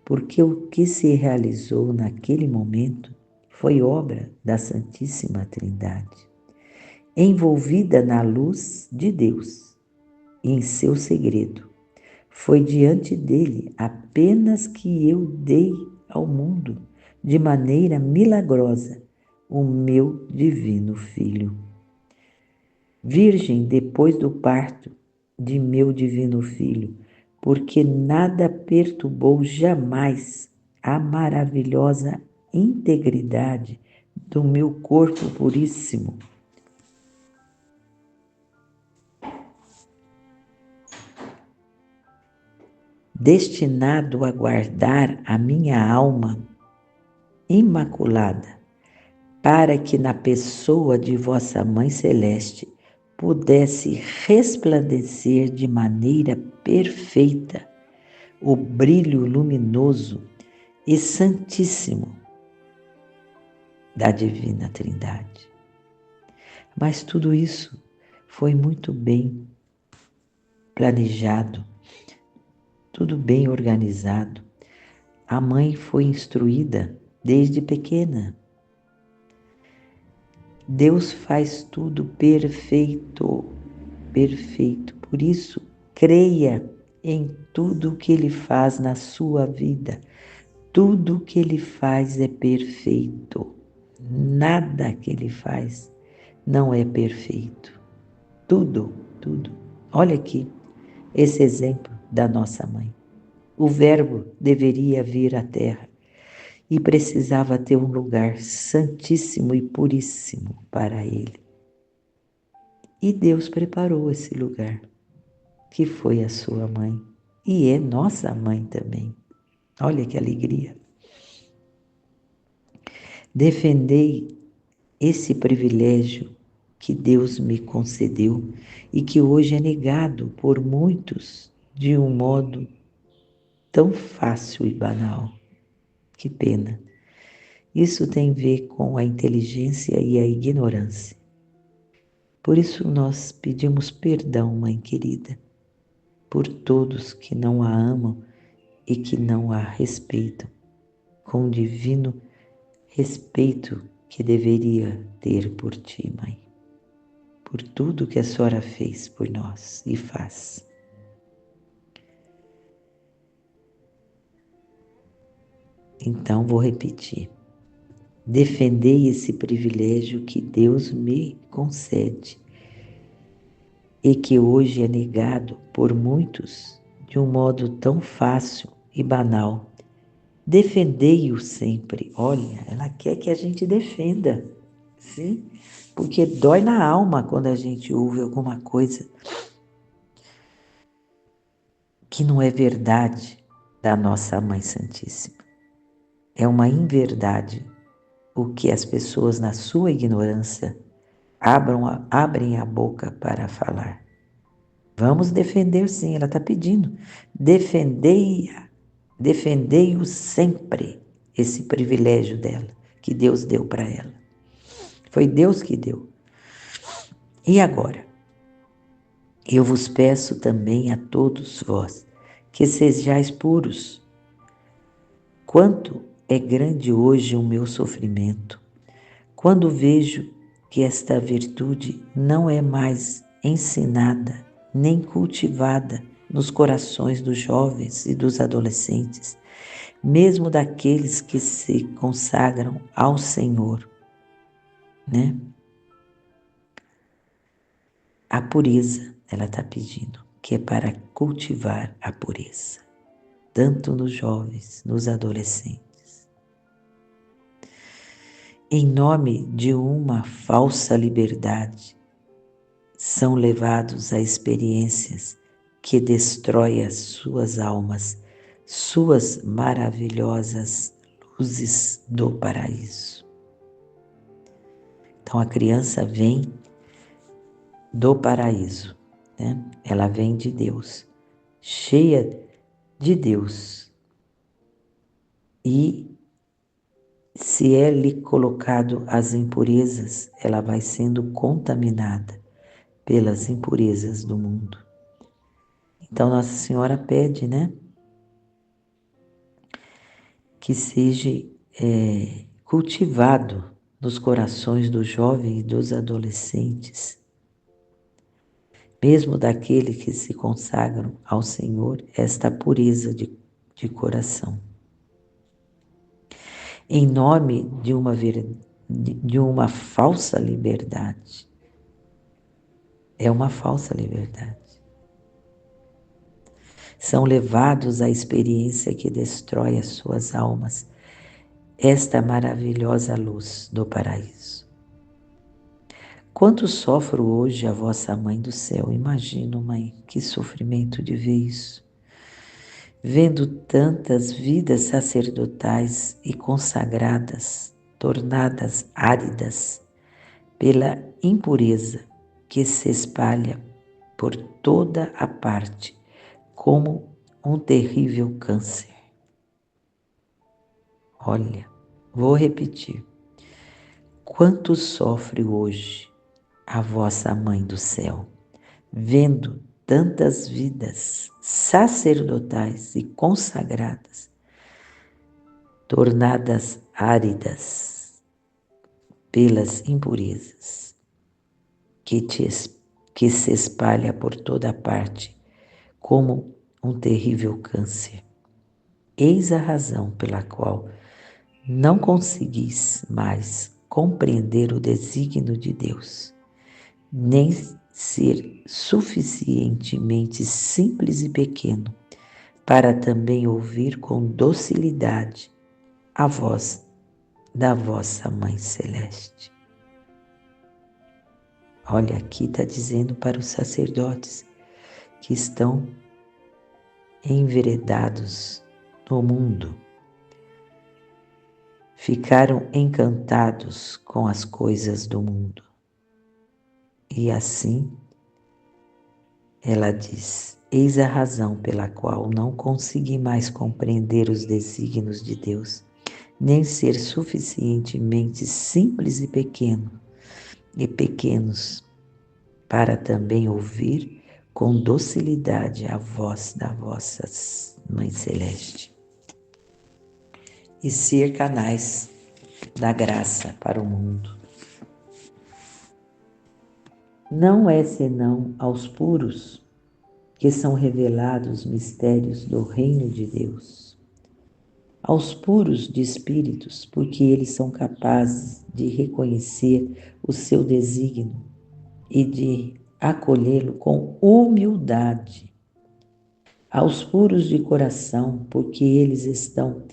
porque o que se realizou naquele momento foi obra da Santíssima Trindade. Envolvida na luz de Deus, em seu segredo, foi diante dele apenas que eu dei ao mundo, de maneira milagrosa, o meu divino Filho. Virgem depois do parto de meu divino Filho, porque nada perturbou jamais a maravilhosa integridade do meu corpo puríssimo. Destinado a guardar a minha alma imaculada, para que na pessoa de vossa Mãe Celeste pudesse resplandecer de maneira perfeita o brilho luminoso e santíssimo da Divina Trindade. Mas tudo isso foi muito bem planejado, tudo bem organizado. A mãe foi instruída desde pequena. Deus faz tudo perfeito, perfeito. Por isso, creia em tudo o que Ele faz na sua vida. Tudo o que Ele faz é perfeito. Nada que Ele faz não é perfeito. Tudo, tudo. Olha aqui esse exemplo da nossa mãe. O Verbo deveria vir à Terra e precisava ter um lugar santíssimo e puríssimo para ele. E Deus preparou esse lugar, que foi a sua mãe, e é nossa mãe também. Olha que alegria. Defendei esse privilégio que Deus me concedeu e que hoje é negado por muitos de um modo tão fácil e banal. Que pena. Isso tem a ver com a inteligência e a ignorância. Por isso nós pedimos perdão, Mãe querida, por todos que não a amam e que não a respeitam, com o divino respeito que deveria ter por ti, Mãe, por tudo que a senhora fez por nós e faz. Então vou repetir. Defendei esse privilégio que Deus me concede e que hoje é negado por muitos de um modo tão fácil e banal. Defendei-o sempre. Olha, ela quer que a gente defenda, sim? Porque dói na alma quando a gente ouve alguma coisa que não é verdade da nossa Mãe Santíssima. É uma inverdade o que as pessoas, na sua ignorância, abrem a boca para falar. Vamos defender, sim, ela está pedindo. Defendei-o sempre, esse privilégio dela, que Deus deu para ela. Foi Deus que deu. E agora? Eu vos peço também a todos vós, que sejais puros. Quanto é grande hoje o meu sofrimento, Quando vejo que esta virtude não é mais ensinada nem cultivada nos corações dos jovens e dos adolescentes, mesmo daqueles que se consagram ao Senhor, né? A pureza, ela está pedindo, que é para cultivar a pureza, tanto nos jovens, nos adolescentes. Em nome de uma falsa liberdade, são levados a experiências que destroem as suas almas, suas maravilhosas luzes do paraíso. Então a criança vem do paraíso, né? Ela vem de Deus, cheia de Deus. E se é lhe colocado as impurezas, ela vai sendo contaminada pelas impurezas do mundo. Então Nossa Senhora pede, né, que seja cultivado nos corações dos jovens e dos adolescentes, mesmo daqueles que se consagram ao Senhor, esta pureza de coração. Em nome de uma falsa liberdade. É uma falsa liberdade. São levados à experiência que destrói as suas almas, esta maravilhosa luz do paraíso. Quanto sofro hoje a vossa Mãe do céu, imagino, Mãe, que sofrimento de ver isso. Vendo tantas vidas sacerdotais e consagradas, tornadas áridas pela impureza que se espalha por toda a parte, como um terrível câncer. Olha, vou repetir. Quanto sofre hoje a vossa Mãe do céu, vendo tantas vidas sacerdotais e consagradas, tornadas áridas pelas impurezas, que se espalha por toda parte, como um terrível câncer. Eis a razão pela qual não conseguis mais compreender o desígnio de Deus, nem ser suficientemente simples e pequeno para também ouvir com docilidade a voz da vossa Mãe Celeste. Olha, aqui está dizendo para os sacerdotes que estão enveredados no mundo, ficaram encantados com as coisas do mundo. E assim, ela diz, eis a razão pela qual não consegui mais compreender os desígnios de Deus, nem ser suficientemente simples e pequenos, para também ouvir com docilidade a voz da vossa Mãe Celeste e ser canais da graça para o mundo. Não é senão aos puros que são revelados os mistérios do reino de Deus. Aos puros de espíritos, porque eles são capazes de reconhecer o seu desígnio e de acolhê-lo com humildade. Aos puros de coração, porque eles estão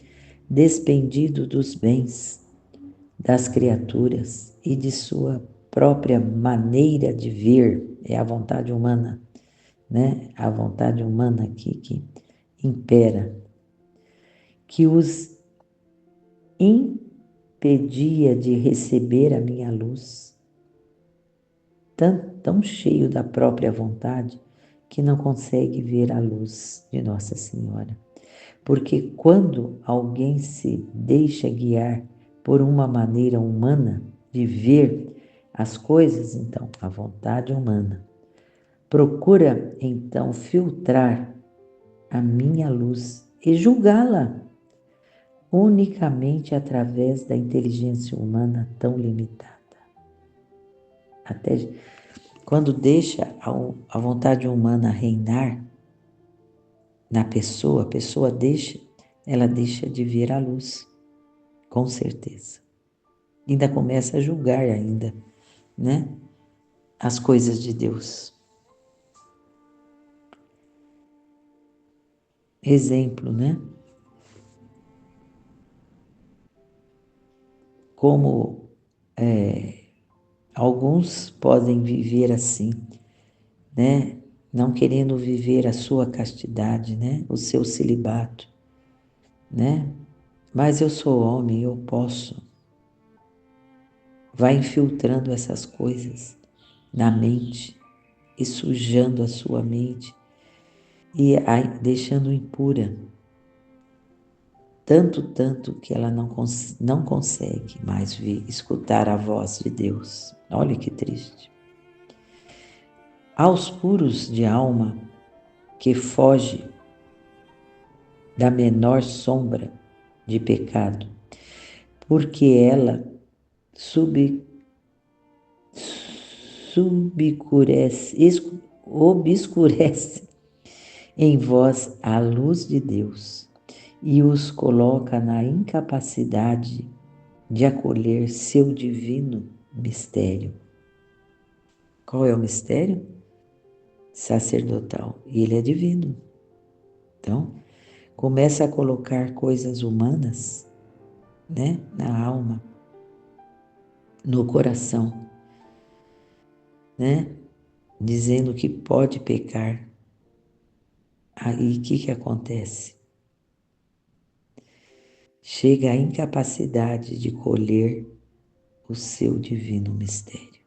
despendidos dos bens das criaturas e de sua própria maneira de ver, é a vontade humana, né? A vontade humana aqui que impera, que os impedia de receber a minha luz, tão cheio da própria vontade que não consegue ver a luz de Nossa Senhora. Porque quando alguém se deixa guiar por uma maneira humana de ver as coisas, então, a vontade humana, procura então filtrar a minha luz e julgá-la unicamente através da inteligência humana tão limitada. Até quando deixa a vontade humana reinar na pessoa, a pessoa ela deixa de ver a luz, com certeza. Ainda começa a julgar ainda, né? As coisas de Deus. Exemplo, né? Como alguns podem viver assim, né? Não querendo viver a sua castidade, né? O seu celibato, né? Mas eu sou homem, eu posso. Vai infiltrando essas coisas na mente e sujando a sua mente e deixando impura. Tanto que ela não consegue mais escutar a voz de Deus. Olha que triste. Aos puros de alma que foge da menor sombra de pecado, porque ela obscurece em vós a luz de Deus e os coloca na incapacidade de acolher seu divino mistério. Qual é o mistério? Sacerdotal. E ele é divino. Então, começa a colocar coisas humanas, né, na alma, no coração, né, dizendo que pode pecar. Aí o que acontece? Chega à incapacidade de colher o seu divino mistério.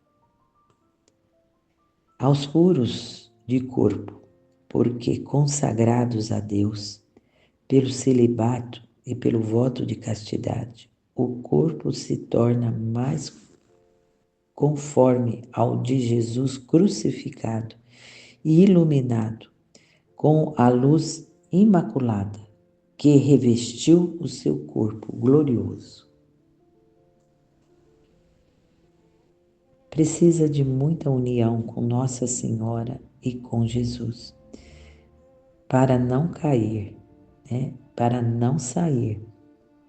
Aos puros de corpo, porque consagrados a Deus pelo celibato e pelo voto de castidade, o corpo se torna mais conforme ao de Jesus crucificado e iluminado com a luz imaculada que revestiu o seu corpo glorioso. Precisa de muita união com Nossa Senhora e com Jesus para não cair, né? Para não sair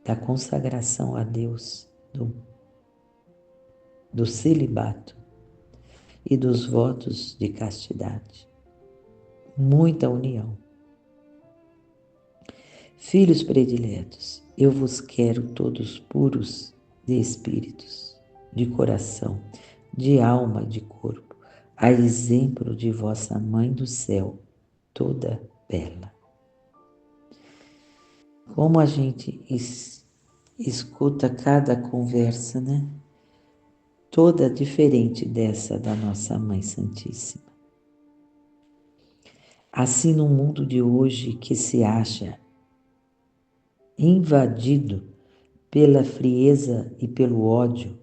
da consagração a Deus, do celibato e dos votos de castidade. Muita união. Filhos prediletos, eu vos quero todos puros de espíritos, de coração, de alma e de corpo, a exemplo de vossa Mãe do céu, toda bela. Como a gente escuta cada conversa, né? Toda diferente dessa da nossa Mãe Santíssima. Assim, no mundo de hoje que se acha invadido pela frieza e pelo ódio,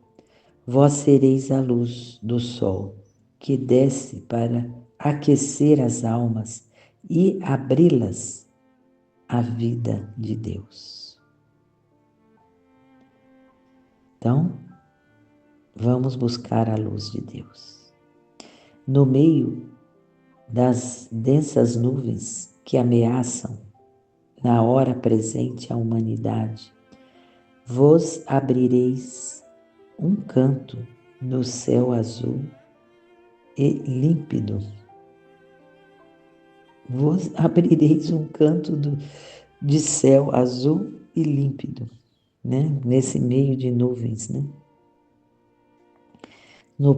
vós sereis a luz do sol que desce para aquecer as almas e abri-las à vida de Deus. Então, vamos buscar a luz de Deus. No meio das densas nuvens que ameaçam na hora presente a humanidade, vos abrireis um canto no céu azul e límpido. Vos abrireis um canto de céu azul e límpido, né? Nesse meio de nuvens, né? No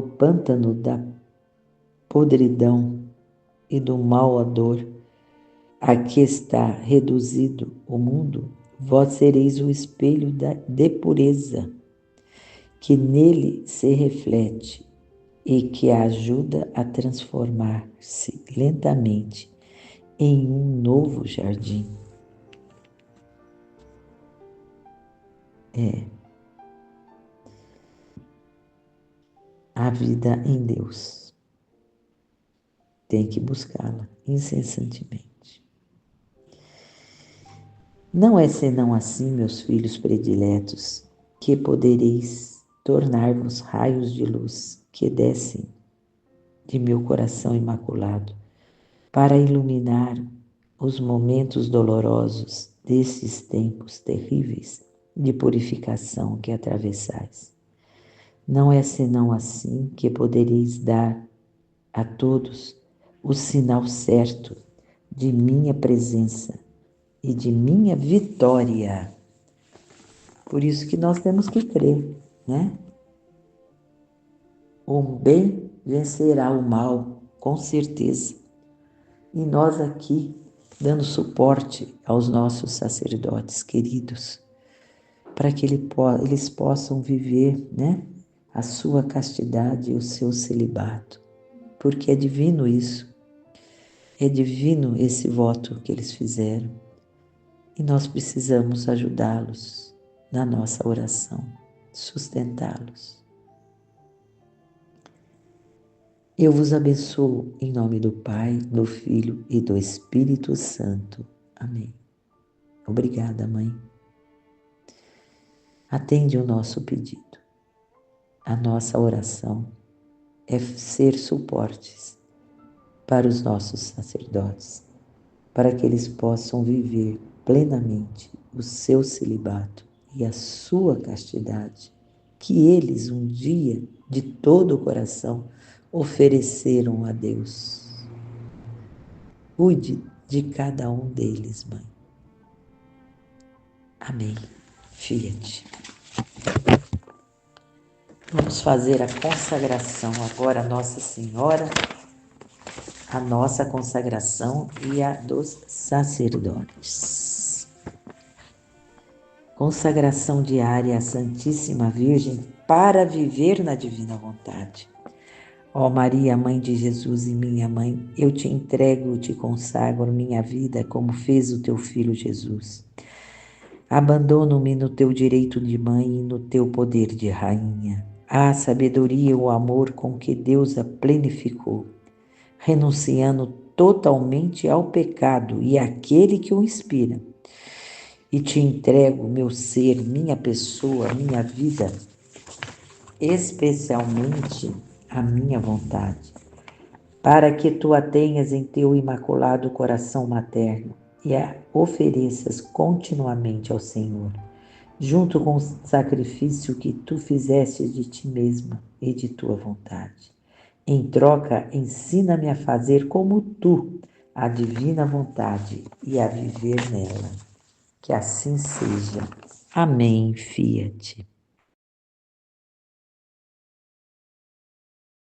pântano da podridão e do mal odor, a que está reduzido o mundo, vós sereis o espelho de pureza, que nele se reflete e que ajuda a transformar-se lentamente em um novo jardim. A vida em Deus. Tem que buscá-la incessantemente. Não é senão assim, meus filhos prediletos, que podereis tornar-vos raios de luz que descem de meu coração imaculado, para iluminar os momentos dolorosos desses tempos terríveis de purificação que atravessais. Não é senão assim que podereis dar a todos o sinal certo de minha presença e de minha vitória. Por isso que nós temos que crer, né? O bem vencerá o mal, com certeza. E nós aqui, dando suporte aos nossos sacerdotes queridos, para que eles possam viver, né, a sua castidade e o seu celibato. Porque é divino isso, é divino esse voto que eles fizeram. E nós precisamos ajudá-los na nossa oração, sustentá-los. Eu vos abençoo em nome do Pai, do Filho e do Espírito Santo. Amém. Obrigada, Mãe. Atende o nosso pedido. A nossa oração é ser suportes para os nossos sacerdotes, para que eles possam viver plenamente o seu celibato e a sua castidade, que eles um dia, de todo o coração, ofereceram a Deus. Cuide de cada um deles, Mãe. Amém. Fiat. Vamos fazer a consagração agora, Nossa Senhora, a nossa consagração e a dos sacerdotes. Consagração diária à Santíssima Virgem para viver na divina vontade. Ó Maria, Mãe de Jesus e minha Mãe, eu te entrego e te consagro minha vida como fez o teu Filho Jesus. Abandono-me no teu direito de mãe e no teu poder de rainha. A sabedoria e o amor com que Deus a plenificou, renunciando totalmente ao pecado e àquele que o inspira. E te entrego meu ser, minha pessoa, minha vida, especialmente a minha vontade, para que tu a tenhas em teu imaculado coração materno e a ofereças continuamente ao Senhor, junto com o sacrifício que tu fizeste de ti mesma e de tua vontade. Em troca, ensina-me a fazer como tu, a divina vontade, e a viver nela. Que assim seja. Amém, Fiat.